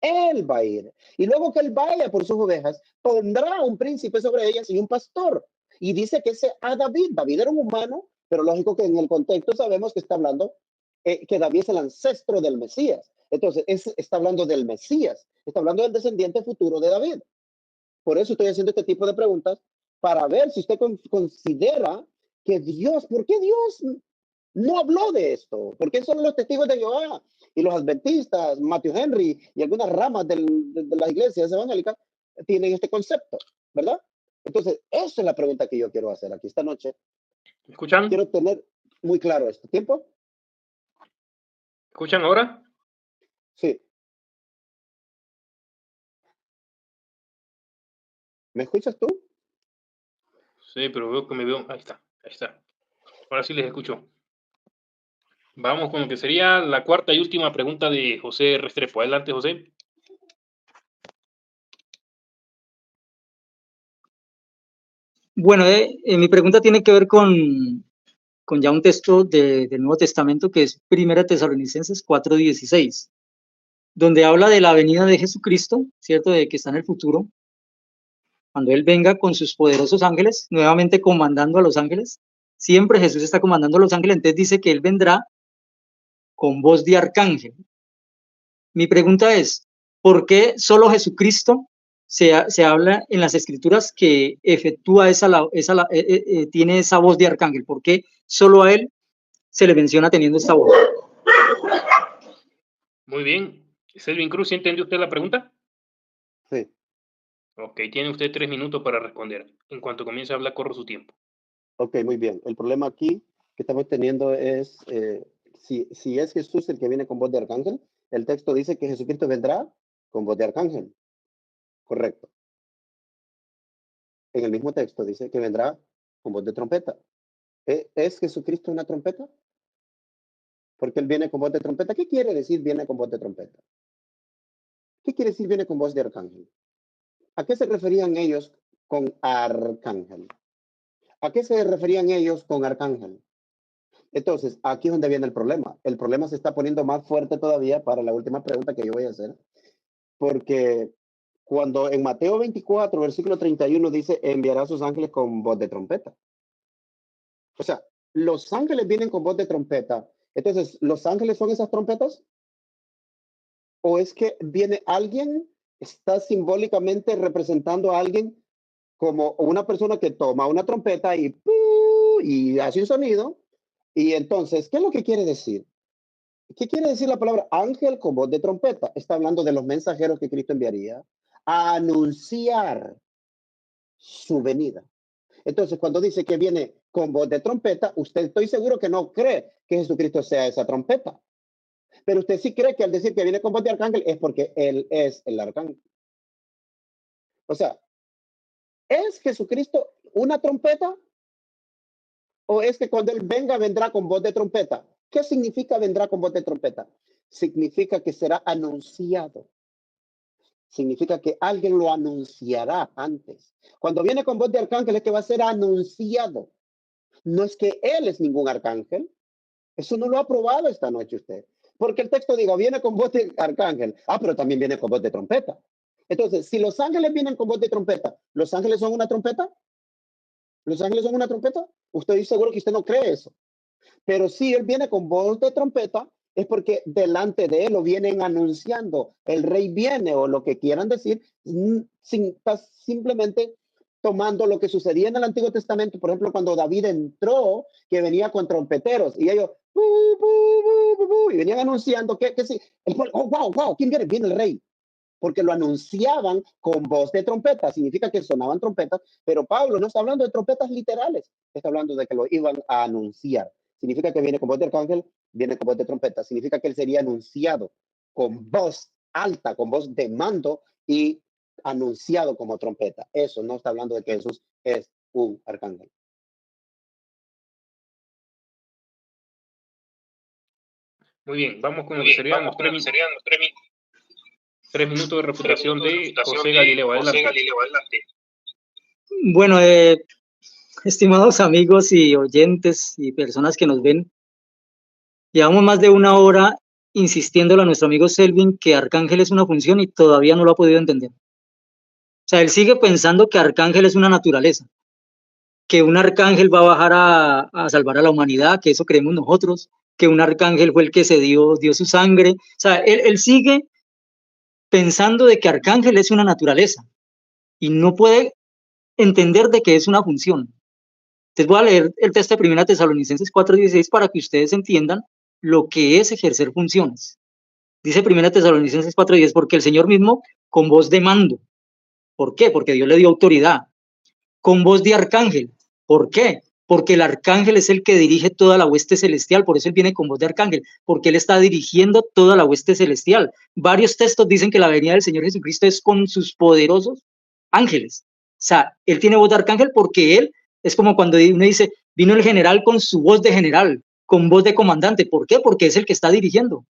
Él va a ir. Y luego que Él vaya por sus ovejas, pondrá un príncipe sobre ellas y un pastor. Y dice que ese a David. David era un humano, pero lógico que en el contexto sabemos que está hablando que David es el ancestro del Mesías. Entonces, está hablando del Mesías, está hablando del descendiente futuro de David. Por eso estoy haciendo este tipo de preguntas, para ver si usted considera que Dios, ¿por qué Dios no habló de esto? ¿Por qué solo los testigos de Jehová y los adventistas, Matthew Henry y algunas ramas de las iglesias evangélicas tienen este concepto, ¿verdad? Entonces, esa es la pregunta que yo quiero hacer aquí esta noche. ¿Me escuchan? Quiero tener muy claro esto. ¿Tiempo? ¿Escuchan ahora? Sí. ¿Me escuchas tú? Sí, pero veo que me veo. Ahí está, ahí está. Ahora sí les escucho. Vamos con lo que sería la cuarta y última pregunta de José Restrepo. Adelante, José. Bueno, mi pregunta tiene que ver con ya un texto del Nuevo Testamento que es 1 Tesalonicenses 4:16, donde habla de la venida de Jesucristo, ¿cierto? De que está en el futuro. Cuando Él venga con sus poderosos ángeles, nuevamente comandando a los ángeles, siempre Jesús está comandando a los ángeles, entonces dice que Él vendrá con voz de arcángel. Mi pregunta es, ¿por qué solo Jesucristo se habla en las Escrituras que efectúa tiene esa voz de arcángel? ¿Por qué solo a Él se le menciona teniendo esta voz? Muy bien. Selvin Cruz, ¿sí entendió usted la pregunta? Sí. Ok, tiene usted 3 minutos para responder. En cuanto comience a hablar, corro su tiempo. Ok, muy bien. El problema aquí que estamos teniendo es, si es Jesús el que viene con voz de arcángel, el texto dice que Jesucristo vendrá con voz de arcángel. Correcto. En el mismo texto dice que vendrá con voz de trompeta. ¿Es Jesucristo una trompeta? Porque Él viene con voz de trompeta. ¿Qué quiere decir viene con voz de trompeta? ¿Qué quiere decir viene con voz de arcángel? ¿A qué se referían ellos con arcángel? ¿A qué se referían ellos con arcángel? Entonces, aquí es donde viene el problema. El problema se está poniendo más fuerte todavía para la última pregunta que yo voy a hacer, porque cuando en Mateo 24, versículo 31 dice, enviará a sus ángeles con voz de trompeta. O sea, los ángeles vienen con voz de trompeta. Entonces, ¿los ángeles son esas trompetas? ¿O es que viene alguien, está simbólicamente representando a alguien como una persona que toma una trompeta y hace un sonido? Y entonces, ¿qué es lo que quiere decir? ¿Qué quiere decir la palabra ángel con voz de trompeta? Está hablando de los mensajeros que Cristo enviaría a anunciar su venida. Entonces, cuando dice que viene con voz de trompeta, usted estoy seguro que no cree que Jesucristo sea esa trompeta. Pero usted sí cree que al decir que viene con voz de arcángel es porque Él es el arcángel. O sea, ¿es Jesucristo una trompeta? ¿O es que cuando Él venga, vendrá con voz de trompeta? ¿Qué significa vendrá con voz de trompeta? Significa que será anunciado. Significa que alguien lo anunciará antes. Cuando viene con voz de arcángel es que va a ser anunciado. No es que Él es ningún arcángel. Eso no lo ha probado esta noche usted. Porque el texto diga, viene con voz de arcángel. Ah, pero también viene con voz de trompeta. Entonces, si los ángeles vienen con voz de trompeta, ¿los ángeles son una trompeta? ¿Los ángeles son una trompeta? Usted es seguro que usted no cree eso. Pero si Él viene con voz de trompeta, es porque delante de Él lo vienen anunciando. El rey viene o lo que quieran decir, está simplemente tomando lo que sucedía en el Antiguo Testamento, por ejemplo, cuando David entró, que venía con trompeteros y ellos y venían anunciando que sí, el pueblo, oh, wow, ¿quién viene? Viene el rey, porque lo anunciaban con voz de trompeta, significa que sonaban trompetas, pero Pablo no está hablando de trompetas literales, está hablando de que lo iban a anunciar. Significa que viene con voz de arcángel, viene con voz de trompeta, significa que él sería anunciado con voz alta, con voz de mando y anunciado como trompeta. Eso no está hablando de que Jesús es un arcángel. Muy bien, vamos con lo que serían los 3 minutos de refutación de José Galileo. Adelante. Bueno, estimados amigos y oyentes y personas que nos ven, llevamos más de una hora insistiéndole a nuestro amigo Selvin que arcángel es una función y todavía no lo ha podido entender. O sea, él sigue pensando que arcángel es una naturaleza, que un arcángel va a bajar a salvar a la humanidad, que eso creemos nosotros, que un arcángel fue el que dio su sangre. O sea, él sigue pensando de que arcángel es una naturaleza y no puede entender de que es una función. Entonces voy a leer el texto de 1 Tesalonicenses 4:16 para que ustedes entiendan lo que es ejercer funciones. Dice 1 Tesalonicenses 4:10, porque el Señor mismo con voz de mando. ¿Por qué? Porque Dios le dio autoridad. Con voz de arcángel. ¿Por qué? Porque el arcángel es el que dirige toda la hueste celestial, por eso él viene con voz de arcángel, porque él está dirigiendo toda la hueste celestial. Varios textos dicen que la venida del Señor Jesucristo es con sus poderosos ángeles. O sea, él tiene voz de arcángel porque él es como cuando uno dice, vino el general con su voz de general, con voz de comandante. ¿Por qué? Porque es el que está dirigiendo. O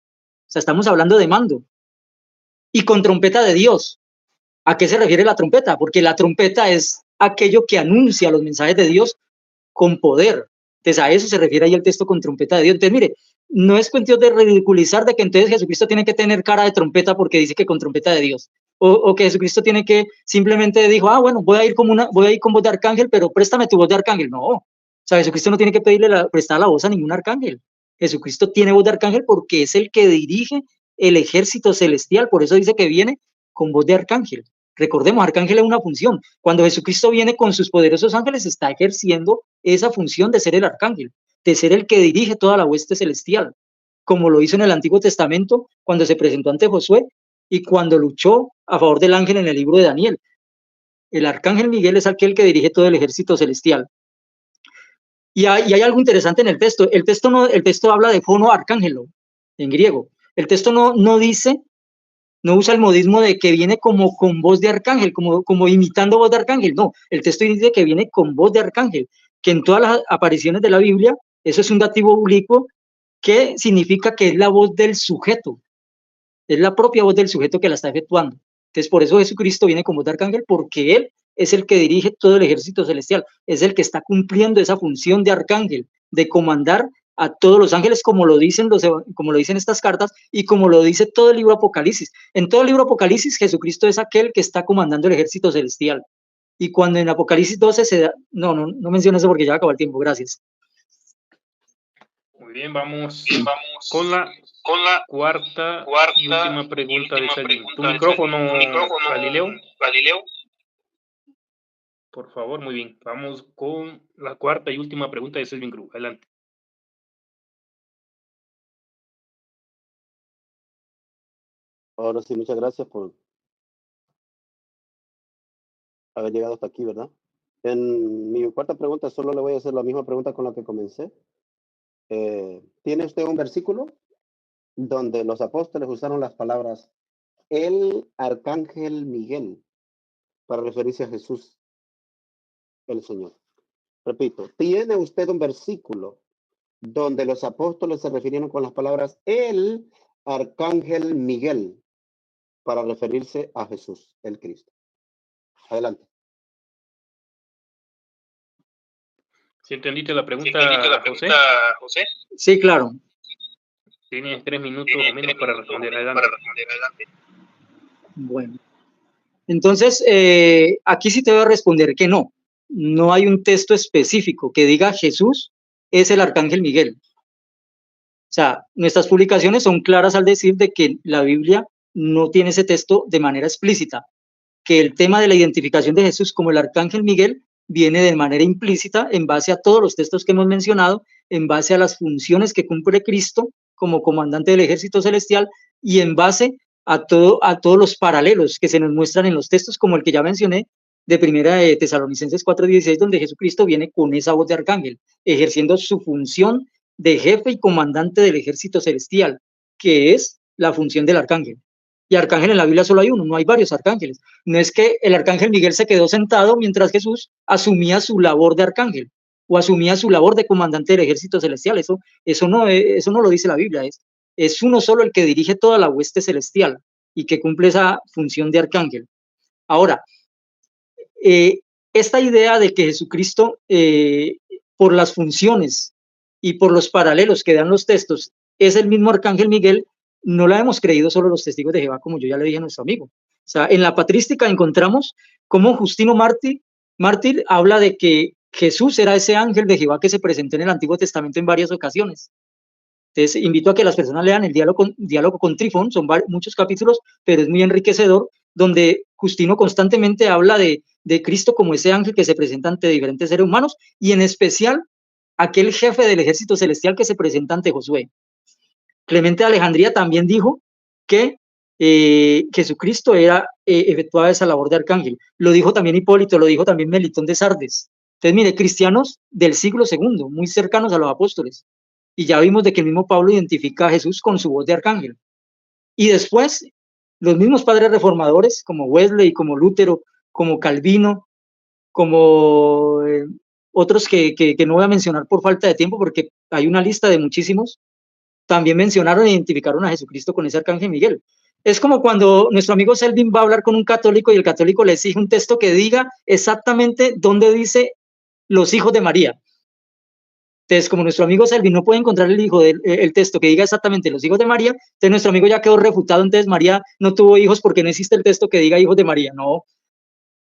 sea, estamos hablando de mando. Y con trompeta de Dios. ¿A qué se refiere la trompeta? Porque la trompeta es aquello que anuncia los mensajes de Dios con poder. Entonces a eso se refiere ahí el texto con trompeta de Dios. Entonces mire, no es cuestión de ridiculizar de que entonces Jesucristo tiene que tener cara de trompeta porque dice que con trompeta de Dios. o que Jesucristo tiene que, simplemente dijo, bueno, voy a ir con voz de arcángel, pero préstame tu voz de arcángel. No, o sea, Jesucristo no tiene que prestar la voz a ningún arcángel. Jesucristo tiene voz de arcángel porque es el que dirige el ejército celestial, por eso dice que viene con voz de arcángel. Recordemos, arcángel es una función. Cuando Jesucristo viene con sus poderosos ángeles, está ejerciendo esa función de ser el arcángel, de ser el que dirige toda la hueste celestial, como lo hizo en el Antiguo Testamento cuando se presentó ante Josué y cuando luchó a favor del ángel en el libro de Daniel. El arcángel Miguel es aquel que dirige todo el ejército celestial. Y hay algo interesante en el texto. El texto habla de fono arcángelo en griego. El texto no dice, no usa el modismo de que viene como con voz de arcángel, como imitando voz de arcángel. No, el texto dice que viene con voz de arcángel, que en todas las apariciones de la Biblia, eso es un dativo oblicuo que significa que es la voz del sujeto. Es la propia voz del sujeto que la está efectuando. Entonces, por eso Jesucristo viene con voz de arcángel, porque Él es el que dirige todo el ejército celestial, es el que está cumpliendo esa función de arcángel, de comandar a todos los ángeles, como lo dicen estas cartas y como lo dice todo el libro Apocalipsis. En todo el libro Apocalipsis, Jesucristo es aquel que está comandando el ejército celestial. Y cuando en Apocalipsis 12 se da... No menciono eso porque ya acabó el tiempo, gracias. Muy bien, vamos con la cuarta y última pregunta de Selvin. Tu micrófono, Galileo. Por favor, muy bien. Vamos con la cuarta y última pregunta de Selvin Cruz. Adelante. Ahora sí, muchas gracias por haber llegado hasta aquí, ¿verdad? En mi cuarta pregunta solo le voy a hacer la misma pregunta con la que comencé. ¿Tiene usted un versículo donde los apóstoles usaron las palabras el arcángel Miguel para referirse a Jesús, el Señor? Repito, ¿tiene usted un versículo donde los apóstoles se refirieron con las palabras el arcángel Miguel para referirse a Jesús, el Cristo? Adelante. ¿Sí entendiste la pregunta, José? Sí, claro. Tienes 3 minutos o menos para responder. Adelante. Bueno, entonces aquí sí te voy a responder que no hay un texto específico que diga Jesús es el arcángel Miguel. O sea, nuestras publicaciones son claras al decir de que la Biblia no tiene ese texto de manera explícita, que el tema de la identificación de Jesús como el arcángel Miguel viene de manera implícita en base a todos los textos que hemos mencionado, en base a las funciones que cumple Cristo como comandante del ejército celestial y en base a todos los paralelos que se nos muestran en los textos, como el que ya mencioné, de Primera de Tesalonicenses 4:16, donde Jesucristo viene con esa voz de arcángel, ejerciendo su función de jefe y comandante del ejército celestial, que es la función del arcángel. Y arcángel en la Biblia solo hay uno, no hay varios arcángeles. No es que el arcángel Miguel se quedó sentado mientras Jesús asumía su labor de arcángel o asumía su labor de comandante del ejército celestial. Eso no lo dice la Biblia. Es uno solo el que dirige toda la hueste celestial y que cumple esa función de arcángel. Ahora, esta idea de que Jesucristo, por las funciones y por los paralelos que dan los textos, es el mismo arcángel Miguel, no la hemos creído solo los testigos de Jehová, como yo ya le dije a nuestro amigo. O sea, en la patrística encontramos cómo Justino Mártir habla de que Jesús era ese ángel de Jehová que se presentó en el Antiguo Testamento en varias ocasiones. Entonces, invito a que las personas lean el diálogo con Trifón, son muchos capítulos, pero es muy enriquecedor, donde Justino constantemente habla de Cristo como ese ángel que se presenta ante diferentes seres humanos, y en especial aquel jefe del ejército celestial que se presenta ante Josué. Clemente de Alejandría también dijo que Jesucristo efectuaba esa labor de arcángel. Lo dijo también Hipólito, lo dijo también Melitón de Sardes. Entonces, mire, cristianos del siglo II, muy cercanos a los apóstoles. Y ya vimos de que el mismo Pablo identifica a Jesús con su voz de arcángel. Y después, los mismos padres reformadores, como Wesley, como Lutero, como Calvino, como otros que no voy a mencionar por falta de tiempo, porque hay una lista de muchísimos, también mencionaron e identificaron a Jesucristo con ese arcángel Miguel. Es como cuando nuestro amigo Selvin va a hablar con un católico y el católico le exige un texto que diga exactamente dónde dice los hijos de María. Entonces, como nuestro amigo Selvin no puede encontrar el texto que diga exactamente los hijos de María, entonces nuestro amigo ya quedó refutado, entonces María no tuvo hijos porque no existe el texto que diga hijos de María. No,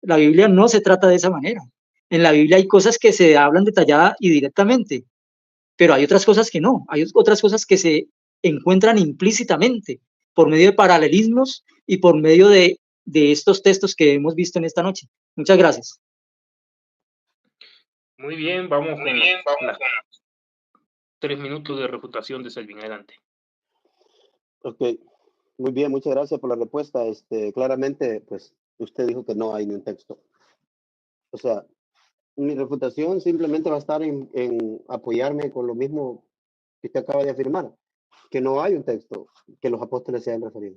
la Biblia no se trata de esa manera. En la Biblia hay cosas que se hablan detallada y directamente, pero hay otras cosas que no, hay otras cosas que se encuentran implícitamente por medio de paralelismos y por medio de estos textos que hemos visto en esta noche. Muchas gracias. Muy bien, vamos con las 3 minutos de refutación de Selvin. Adelante. Ok, muy bien, muchas gracias por la respuesta. Claramente, pues, usted dijo que no hay ni un texto. O sea, mi refutación simplemente va a estar en apoyarme con lo mismo que usted acaba de afirmar, que no hay un texto que los apóstoles se hayan referido.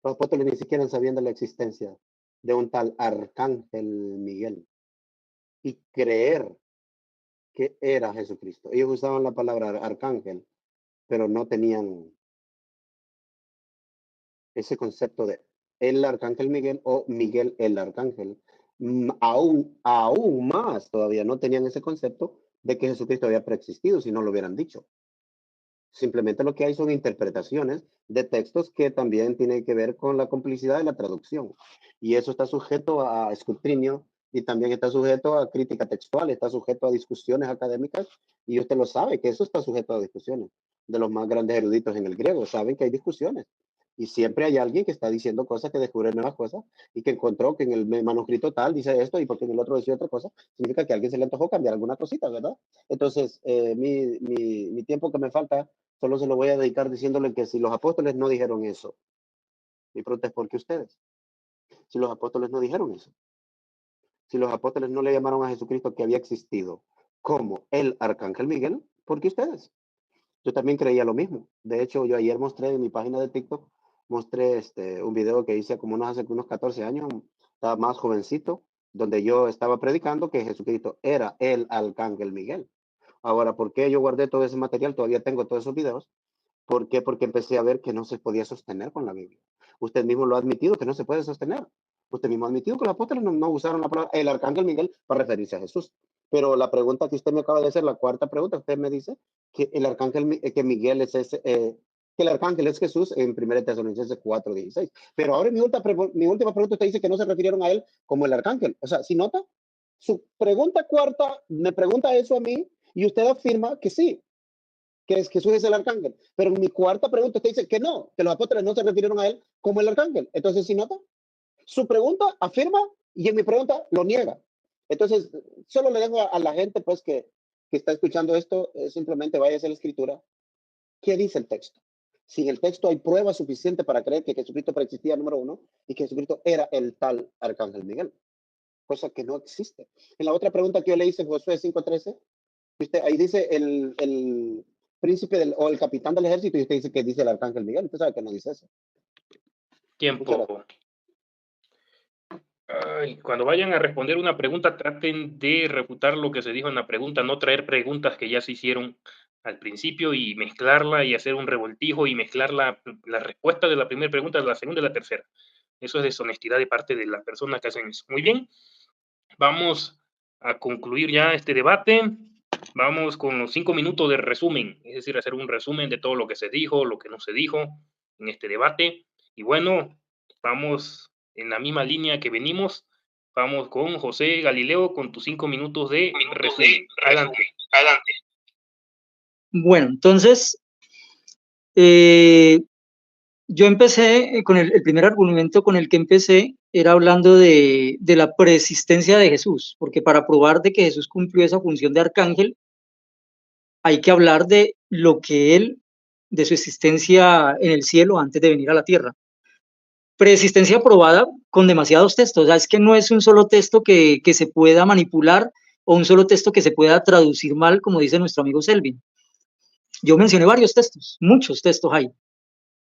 Los apóstoles ni siquiera sabían de la existencia de un tal Arcángel Miguel y creer que era Jesucristo. Ellos usaban la palabra arcángel, pero no tenían ese concepto de el Arcángel Miguel o Miguel el Arcángel. Aún más todavía no tenían ese concepto de que Jesucristo había preexistido si no lo hubieran dicho. Simplemente lo que hay son interpretaciones de textos que también tienen que ver con la complicidad de la traducción. Y eso está sujeto a escrutinio y también está sujeto a crítica textual, está sujeto a discusiones académicas y usted lo sabe, que eso está sujeto a discusiones. De los más grandes eruditos en el griego saben que hay discusiones. Y siempre hay alguien que está diciendo cosas, que descubre nuevas cosas y que encontró que en el manuscrito tal dice esto y porque en el otro decía otra cosa, significa que a alguien se le antojó cambiar alguna cosita, ¿verdad? Entonces, mi tiempo que me falta solo se lo voy a dedicar diciéndole que si los apóstoles no dijeron eso, mi pregunta es ¿por qué ustedes? Si los apóstoles no dijeron eso, si los apóstoles no le llamaron a Jesucristo que había existido como el Arcángel Miguel, ¿por qué ustedes? Yo también creía lo mismo. De hecho, yo ayer mostré en mi página de TikTok, mostré un video que hice como hace unos 14 años, estaba más jovencito, donde yo estaba predicando que Jesucristo era el Arcángel Miguel. Ahora, ¿por qué yo guardé todo ese material? Todavía tengo todos esos videos. ¿Por qué? Porque empecé a ver que no se podía sostener con la Biblia. Usted mismo lo ha admitido que no se puede sostener. Usted mismo ha admitido que los apóstoles no usaron la palabra el arcángel Miguel para referirse a Jesús. Pero la pregunta que usted me acaba de hacer, la cuarta pregunta, usted me dice que el arcángel, que Miguel es ese, que el arcángel es Jesús en 1 Tesalonicenses 4:16. Pero ahora mi última pregunta, usted dice que no se refirieron a él como el arcángel. O sea, ¿sí nota? Su pregunta cuarta me pregunta eso a mí y usted afirma que sí, que Jesús es el arcángel. Pero en mi cuarta pregunta usted dice que no, que los apóstoles no se refirieron a él como el arcángel. Entonces, ¿sí nota? Su pregunta afirma y en mi pregunta lo niega. Entonces, solo le dejo a la gente pues que está escuchando esto, simplemente vaya a la escritura. ¿Qué dice el texto? Si en el texto hay prueba suficiente para creer que Jesucristo preexistía, número uno, y que Jesucristo era el tal arcángel Miguel, cosa que no existe. En la otra pregunta que yo le hice, Josué 5:13, usted ahí dice el príncipe o el capitán del ejército y usted dice que dice el arcángel Miguel. Usted sabe que no dice eso. Tiempo. Cuando vayan a responder una pregunta, traten de refutar lo que se dijo en la pregunta, no traer preguntas que ya se hicieron al principio y mezclarla y hacer un revoltijo y mezclar la respuesta de la primera pregunta, de la segunda y la tercera. Eso es deshonestidad de parte de las personas que hacen eso. Muy bien, vamos a concluir ya este debate. Vamos con los 5 minutos de resumen, es decir, hacer un resumen de todo lo que se dijo, lo que no se dijo en este debate. Y bueno, vamos en la misma línea que venimos. Vamos con José Galileo con tus 5 minutos de resumen. Adelante. Bueno, entonces, yo empecé con el primer argumento con el que empecé era hablando de la preexistencia de Jesús, porque para probar de que Jesús cumplió esa función de arcángel, hay que hablar de lo que él, de su existencia en el cielo antes de venir a la tierra. Preexistencia probada con demasiados textos, o sea, es que no es un solo texto que se pueda manipular o un solo texto que se pueda traducir mal, como dice nuestro amigo Selvin. Yo mencioné varios textos, muchos textos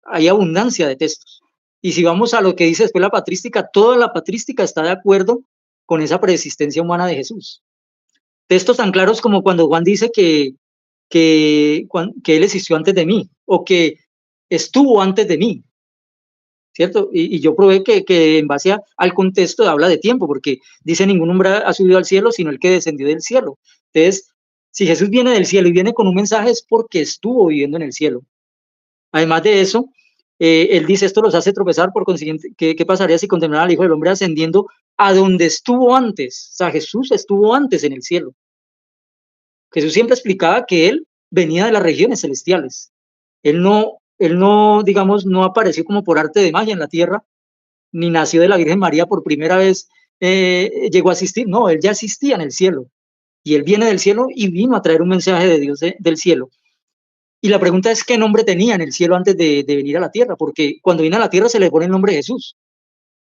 hay abundancia de textos. Y si vamos a lo que dice después la patrística, toda la patrística está de acuerdo con esa preexistencia humana de Jesús. Textos tan claros como cuando Juan dice que él existió antes de mí, o que estuvo antes de mí, ¿cierto? Y yo probé que en base al contexto habla de tiempo, porque dice ningún hombre ha subido al cielo, sino el que descendió del cielo. Entonces, Si Jesús viene del cielo y viene con un mensaje es porque estuvo viviendo en el cielo. Además de eso, él dice, esto los hace tropezar, por consiguiente, ¿qué pasaría si condenaran al Hijo del Hombre ascendiendo a donde estuvo antes? O sea, Jesús estuvo antes en el cielo. Jesús siempre explicaba que él venía de las regiones celestiales. Él no, digamos, no apareció como por arte de magia en la tierra, ni nació de la Virgen María por primera vez, llegó a asistir. No, él ya existía en el cielo. Y él viene del cielo y vino a traer un mensaje de Dios del cielo. Y la pregunta es, ¿qué nombre tenía en el cielo antes de venir a la tierra? Porque cuando viene a la tierra se le pone el nombre de Jesús.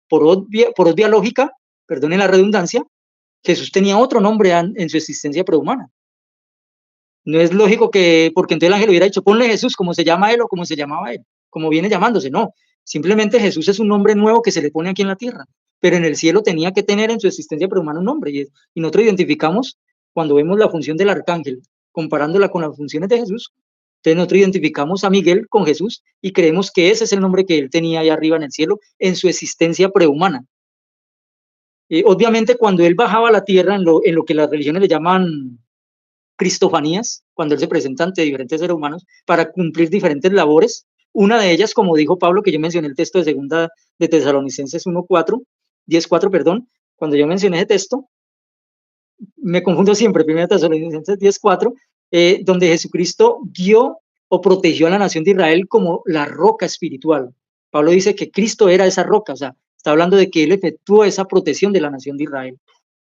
Por obvia lógica, perdonen la redundancia, Jesús tenía otro nombre en su existencia prehumana. No es lógico que, porque entonces el ángel hubiera dicho, ponle Jesús como se llama él o como se llamaba él, como viene llamándose. No, simplemente Jesús es un nombre nuevo que se le pone aquí en la tierra, pero en el cielo tenía que tener en su existencia prehumana un nombre. Y nosotros identificamos, cuando vemos la función del arcángel, comparándola con las funciones de Jesús, entonces nosotros identificamos a Miguel con Jesús y creemos que ese es el nombre que él tenía ahí arriba en el cielo en su existencia prehumana. Obviamente cuando él bajaba a la tierra, en lo que las religiones le llaman cristofanías, cuando él se presenta ante diferentes seres humanos para cumplir diferentes labores. Una de ellas, como dijo Pablo, que yo mencioné el texto de segunda de Tesalonicenses 1:4, 10:4, perdón, cuando yo mencioné ese texto, me confundo siempre, primera Tesalonicenses 10:4, donde Jesucristo dio o protegió a la nación de Israel como la roca espiritual. Pablo dice que Cristo era esa roca, o sea, está hablando de que él efectuó esa protección de la nación de Israel.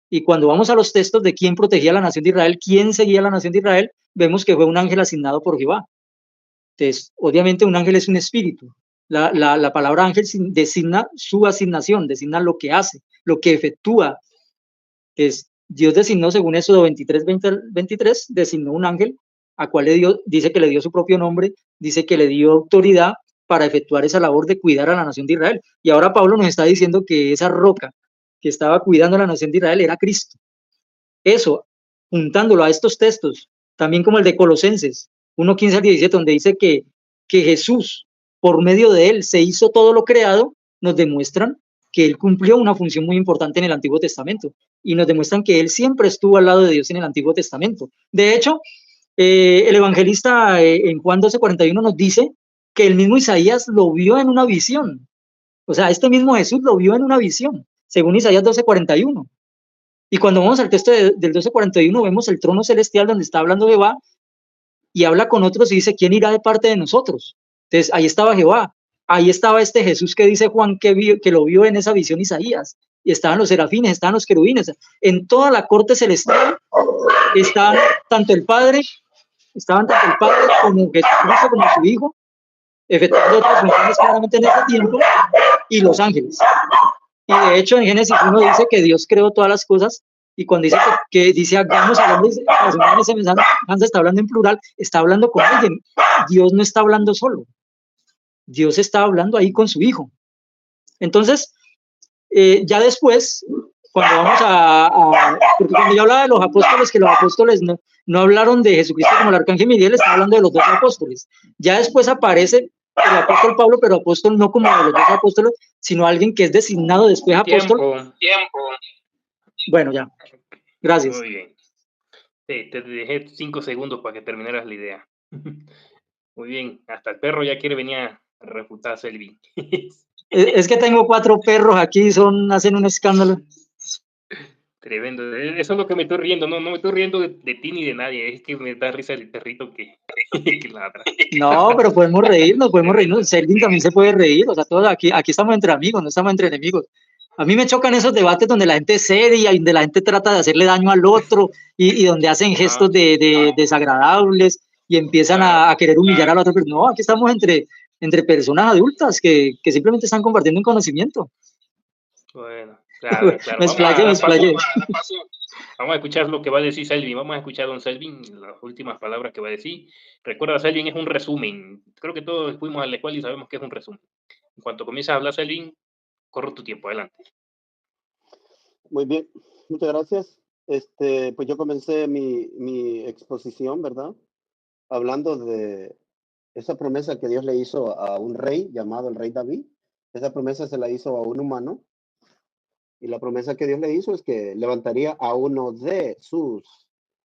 Y cuando vamos a los textos de quién protegía a la nación de Israel, quién seguía a la nación de Israel, vemos que fue un ángel asignado por Jehová. Entonces, obviamente un ángel es un espíritu. La palabra ángel designa su asignación, designa lo que hace, lo que efectúa. Entonces, Dios designó, según Éxodo 23, designó un ángel, a cual dice que le dio su propio nombre, dice que le dio autoridad para efectuar esa labor de cuidar a la nación de Israel. Y ahora Pablo nos está diciendo que esa roca que estaba cuidando a la nación de Israel era Cristo. Eso, juntándolo a estos textos, también como el de Colosenses 1:15-17, donde dice que Jesús, por medio de él, se hizo todo lo creado, nos demuestran que él cumplió una función muy importante en el Antiguo Testamento y nos demuestran que él siempre estuvo al lado de Dios en el Antiguo Testamento. De hecho, el evangelista en Juan 12:41 nos dice que el mismo Isaías lo vio en una visión. O sea, este mismo Jesús lo vio en una visión, según Isaías 12:41. Y cuando vamos al texto del 12:41, vemos el trono celestial donde está hablando Jehová y habla con otros y dice, ¿quién irá de parte de nosotros? Entonces, ahí estaba Jehová, ahí estaba este Jesús que dice Juan que lo vio en esa visión Isaías, y estaban los serafines, estaban los querubines, en toda la corte celestial estaban tanto el Padre, como Jesucristo, como su Hijo, efectuando otras funciones claramente en ese tiempo, y los ángeles. Y de hecho en Génesis 1 dice que Dios creó todas las cosas y cuando dice que dice hagamos al hombre a su imagen y semejanza, está hablando en plural, está hablando con alguien. Dios no está hablando solo. Dios está hablando ahí con su Hijo. Entonces, ya después, cuando vamos porque cuando yo hablaba de los apóstoles, que los apóstoles no hablaron de Jesucristo como el arcángel Miguel, está hablando de los 12 apóstoles. Ya después aparece el apóstol Pablo, pero apóstol no como de los 12 apóstoles, sino alguien que es designado después apóstol. Tiempo. Bueno, ya. Gracias. Muy bien. Sí, te dejé 5 segundos para que terminaras la idea. Muy bien. Hasta el perro ya quiere venir a refutar a Selvin. Es que tengo 4 perros aquí, hacen un escándalo. Tremendo. Eso es lo que me estoy riendo. No me estoy riendo de ti ni de nadie. Es que me da risa el perrito que ladra. No, pero podemos reírnos. Selvin también se puede reír. O sea, todos aquí estamos entre amigos, no estamos entre enemigos. A mí me chocan esos debates donde la gente es seria y donde la gente trata de hacerle daño al otro y donde hacen gestos desagradables y empiezan a querer humillar al otro. Pero no, aquí estamos entre personas adultas que simplemente están compartiendo un conocimiento. Bueno, claro. Me explayé. Vamos a escuchar lo que va a decir Selvin. Vamos a escuchar a don Selvin, las últimas palabras que va a decir. Recuerda, Selvin es un resumen. Creo que todos fuimos a la escuela y sabemos que es un resumen. En cuanto comienzas a hablar, Selvin, corre tu tiempo. Adelante. Muy bien, muchas gracias. Pues yo comencé mi exposición, ¿verdad? Hablando de esa promesa que Dios le hizo a un rey llamado el rey David. Esa promesa se la hizo a un humano. Y la promesa que Dios le hizo es que levantaría a uno de sus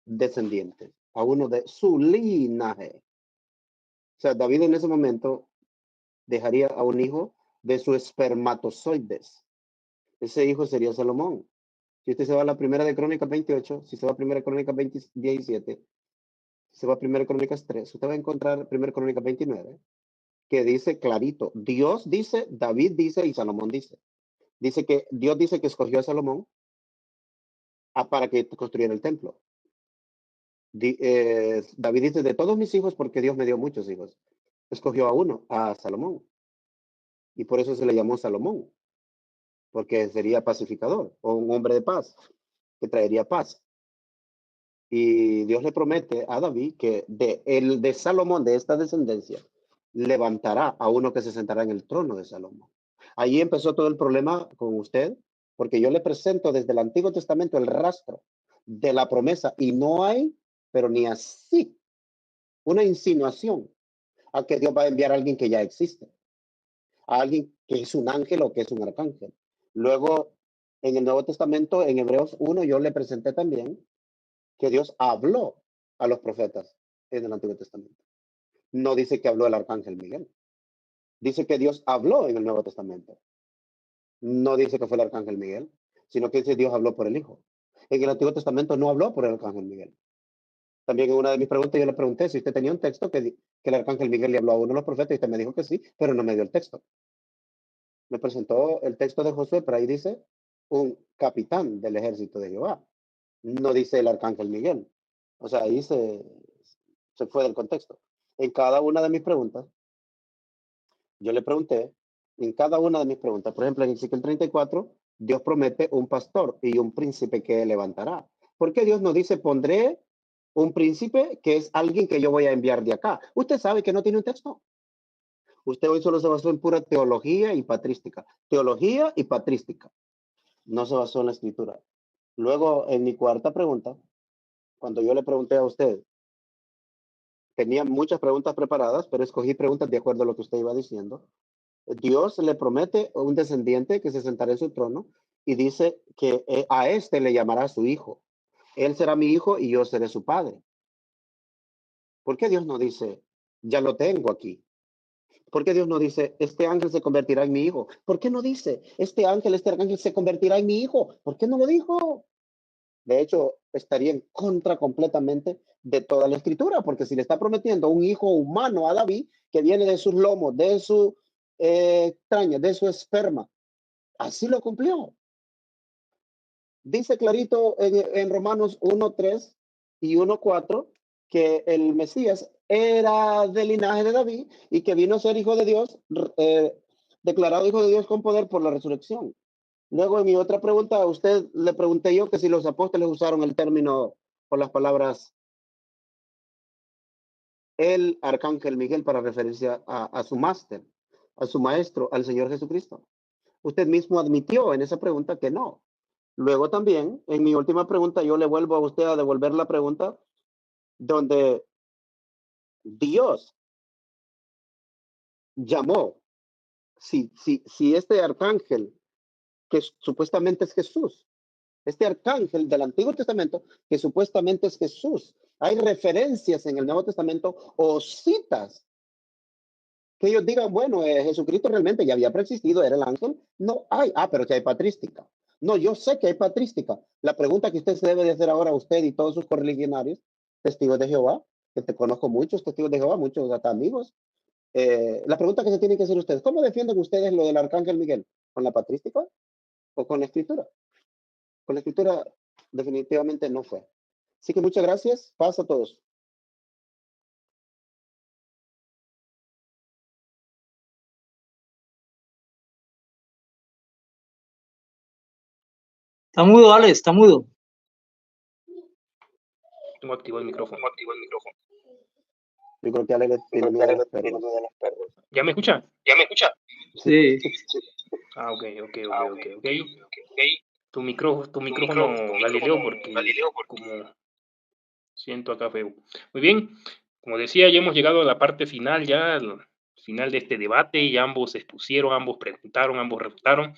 descendientes, a uno de su linaje. O sea, David en ese momento dejaría a un hijo de su espermatozoides. Ese hijo sería Salomón. Si usted se va a la primera de Crónicas 28, si se va a primera de Crónicas 17, si se va a primera de Crónicas 3, usted va a encontrar primera de Crónicas 29, que dice clarito, Dios dice, David dice y Salomón dice. Dice que Dios dice que escogió a Salomón para que construyera el templo. David dice, de todos mis hijos, porque Dios me dio muchos hijos, escogió a uno, a Salomón. Y por eso se le llamó Salomón, porque sería pacificador o un hombre de paz, que traería paz. Y Dios le promete a David que de Salomón, de esta descendencia, levantará a uno que se sentará en el trono de Salomón. Ahí empezó todo el problema con usted, porque yo le presento desde el Antiguo Testamento el rastro de la promesa y no hay, pero ni así, una insinuación a que Dios va a enviar a alguien que ya existe, a alguien que es un ángel o que es un arcángel. Luego, en el Nuevo Testamento, en Hebreos 1, yo le presenté también que Dios habló a los profetas en el Antiguo Testamento. No dice que habló el arcángel Miguel. Dice que Dios habló en el Nuevo Testamento. No dice que fue el arcángel Miguel, sino que dice Dios habló por el Hijo. En el Antiguo Testamento no habló por el arcángel Miguel. También en una de mis preguntas yo le pregunté si usted tenía un texto que el arcángel Miguel le habló a uno de los profetas y usted me dijo que sí, pero no me dio el texto. Me presentó el texto de Josué, pero ahí dice un capitán del ejército de Jehová. No dice el arcángel Miguel. O sea, ahí se fue del contexto. En cada una de mis preguntas, yo le pregunté, en cada una de mis preguntas, por ejemplo, en Ezequiel 34, Dios promete un pastor y un príncipe que levantará. ¿Por qué Dios no dice, pondré un príncipe que es alguien que yo voy a enviar de acá? Usted sabe que no tiene un texto. Usted hoy solo se basó en pura teología y patrística. Teología y patrística. No se basó en la escritura. Luego, en mi cuarta pregunta, cuando yo le pregunté a usted, tenía muchas preguntas preparadas, pero escogí preguntas de acuerdo a lo que usted iba diciendo. Dios le promete un descendiente que se sentará en su trono y dice que a este le llamará su hijo. Él será mi hijo y yo seré su padre. ¿Por qué Dios no dice, ya lo tengo aquí? ¿Por qué Dios no dice, este ángel se convertirá en mi hijo? ¿Por qué no dice, este arcángel se convertirá en mi hijo? ¿Por qué no lo dijo? De hecho, estaría en contra completamente de toda la escritura, porque si le está prometiendo un hijo humano a David, que viene de sus lomos, de su extraña, de su esperma, así lo cumplió. Dice clarito en Romanos 1:3 y 1:4 que el Mesías era del linaje de David y que vino a ser hijo de Dios, declarado hijo de Dios con poder por la resurrección. Luego, en mi otra pregunta, a usted le pregunté yo que si los apóstoles usaron el término o las palabras el arcángel Miguel para referirse a su máster, a su maestro, al Señor Jesucristo. Usted mismo admitió en esa pregunta que no. Luego también, en mi última pregunta, yo le vuelvo a usted a devolver la pregunta donde Dios llamó, si este arcángel, que supuestamente es Jesús, este arcángel del Antiguo Testamento, que supuestamente es Jesús, hay referencias en el Nuevo Testamento o citas que ellos digan, bueno, Jesucristo realmente ya había preexistido, era el ángel. No hay, pero que hay patrística. No, yo sé que hay patrística. La pregunta que usted se debe de hacer ahora, usted y todos sus correligionarios, testigos de Jehová, que te conozco muchos testigos de Jehová, muchos hasta amigos, la pregunta que se tiene que hacer ustedes, ¿cómo defienden ustedes lo del arcángel Miguel? ¿Con la patrística o con la escritura? Con la escritura definitivamente no fue. Así que muchas gracias. Paz a todos. Está mudo, Alex, está mudo. Tengo activado el micrófono. Yo creo que Ale tiene miedo de los perros. ¿Ya me escucha? Sí. Ok. Tu micrófono, Galileo, porque como siento acá feo. Muy bien, como decía, ya hemos llegado a la parte final, ya al final de este debate, y ambos expusieron, ambos preguntaron, ambos refutaron.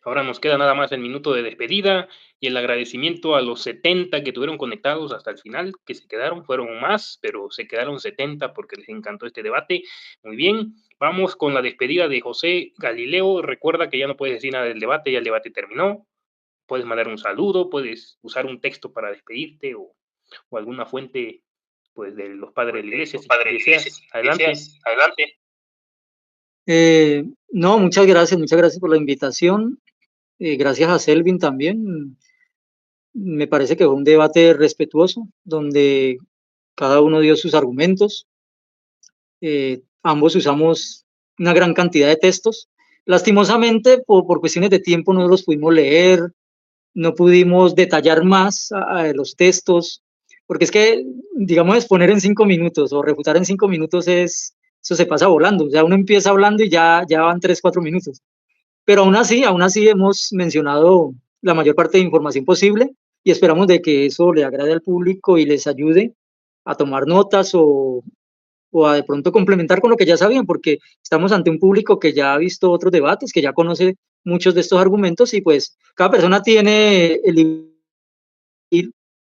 Ahora nos queda nada más el minuto de despedida y el agradecimiento a los 70 que tuvieron conectados hasta el final, que se quedaron, fueron más, pero se quedaron 70 porque les encantó este debate. Muy bien, vamos con la despedida de José Galileo. Recuerda que ya no puedes decir nada del debate, ya el debate terminó. Puedes mandar un saludo, puedes usar un texto para despedirte o alguna fuente pues de los padres de la iglesia, si deseas. Adelante. No, muchas gracias por la invitación. Gracias a Selvin también. Me parece que fue un debate respetuoso, donde cada uno dio sus argumentos. Ambos usamos una gran cantidad de textos. Lastimosamente, por cuestiones de tiempo, no los pudimos leer, no pudimos detallar más los textos, porque es que, digamos, exponer en 5 minutos o refutar en 5 minutos eso se pasa volando. O sea, uno empieza hablando y ya van 3, 4 minutos. Pero aún así hemos mencionado la mayor parte de información posible y esperamos de que eso le agrade al público y les ayude a tomar notas o a de pronto complementar con lo que ya sabían, porque estamos ante un público que ya ha visto otros debates, que ya conoce muchos de estos argumentos y pues cada persona tiene el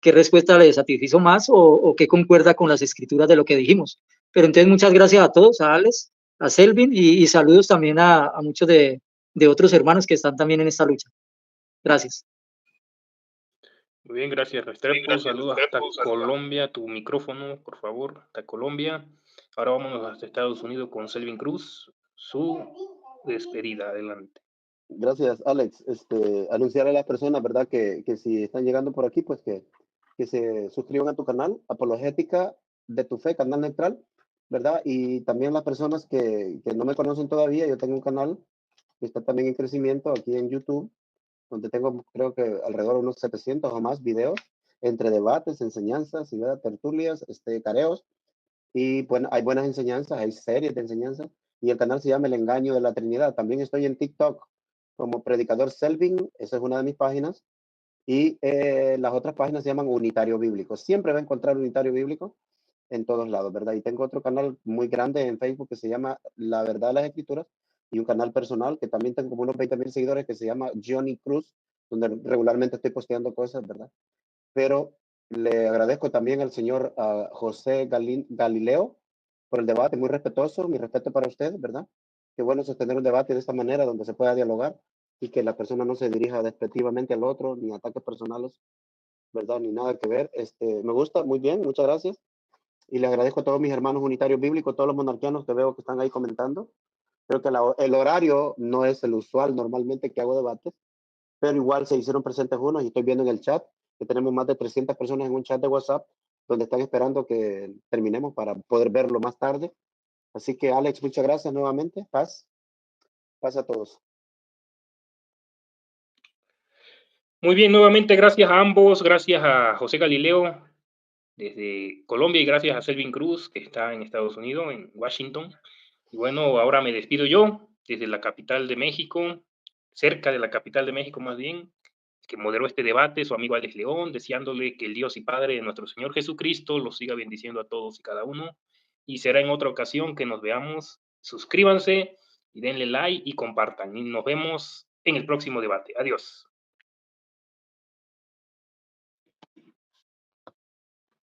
qué respuesta le satisfizo más o qué concuerda con las escrituras de lo que dijimos. Pero entonces muchas gracias a todos, a Alex, a Selvin y saludos también a muchos de otros hermanos que están también en esta lucha. Gracias. Muy bien, gracias Restrepo. Saludos hasta Colombia. Tu micrófono, por favor, hasta Colombia. Ahora vámonos hasta Estados Unidos con Selvin Cruz. Su despedida, adelante. Gracias, Alex. Anunciar a las personas, ¿verdad? Que si están llegando por aquí, pues que se suscriban a tu canal, Apologética de tu Fe, canal neutral, ¿verdad? Y también las personas que no me conocen todavía, yo tengo un canal que está también en crecimiento aquí en YouTube, donde tengo creo que alrededor de unos 700 o más videos entre debates, enseñanzas, y ¿verdad? Tertulias, careos, y bueno, hay buenas enseñanzas, hay series de enseñanzas, y el canal se llama El Engaño de la Trinidad. También estoy en TikTok como Predicador Selvin, esa es una de mis páginas, y las otras páginas se llaman Unitario Bíblico. Siempre va a encontrar Unitario Bíblico en todos lados, ¿verdad? Y tengo otro canal muy grande en Facebook que se llama La Verdad de las Escrituras, y un canal personal que también tengo como unos 20,000 seguidores que se llama Johnny Cruz, donde regularmente estoy posteando cosas, ¿verdad? Pero le agradezco también al señor José Galileo por el debate, muy respetuoso, mi respeto para usted, ¿verdad? Qué bueno sostener un debate de esta manera donde se pueda dialogar y que la persona no se dirija despectivamente al otro, ni ataques personales, ¿verdad? Ni nada que ver. Me gusta, muy bien, muchas gracias. Y le agradezco a todos mis hermanos unitarios bíblicos, todos los monarquianos que veo que están ahí comentando. Creo que el horario no es el usual normalmente que hago debates, pero igual se hicieron presentes unos y estoy viendo en el chat que tenemos más de 300 personas en un chat de WhatsApp donde están esperando que terminemos para poder verlo más tarde. Así que Alex, muchas gracias nuevamente. Paz. Paz a todos. Muy bien, nuevamente gracias a ambos, gracias a José Galileo desde Colombia y gracias a Selvin Cruz que está en Estados Unidos, en Washington. Y bueno, ahora me despido yo desde la capital de México, cerca de la capital de México más bien, que moderó este debate, su amigo Alex León, deseándole que el Dios y Padre de nuestro Señor Jesucristo los siga bendiciendo a todos y cada uno. Y será en otra ocasión que nos veamos. Suscríbanse y denle like y compartan. Y nos vemos en el próximo debate. Adiós.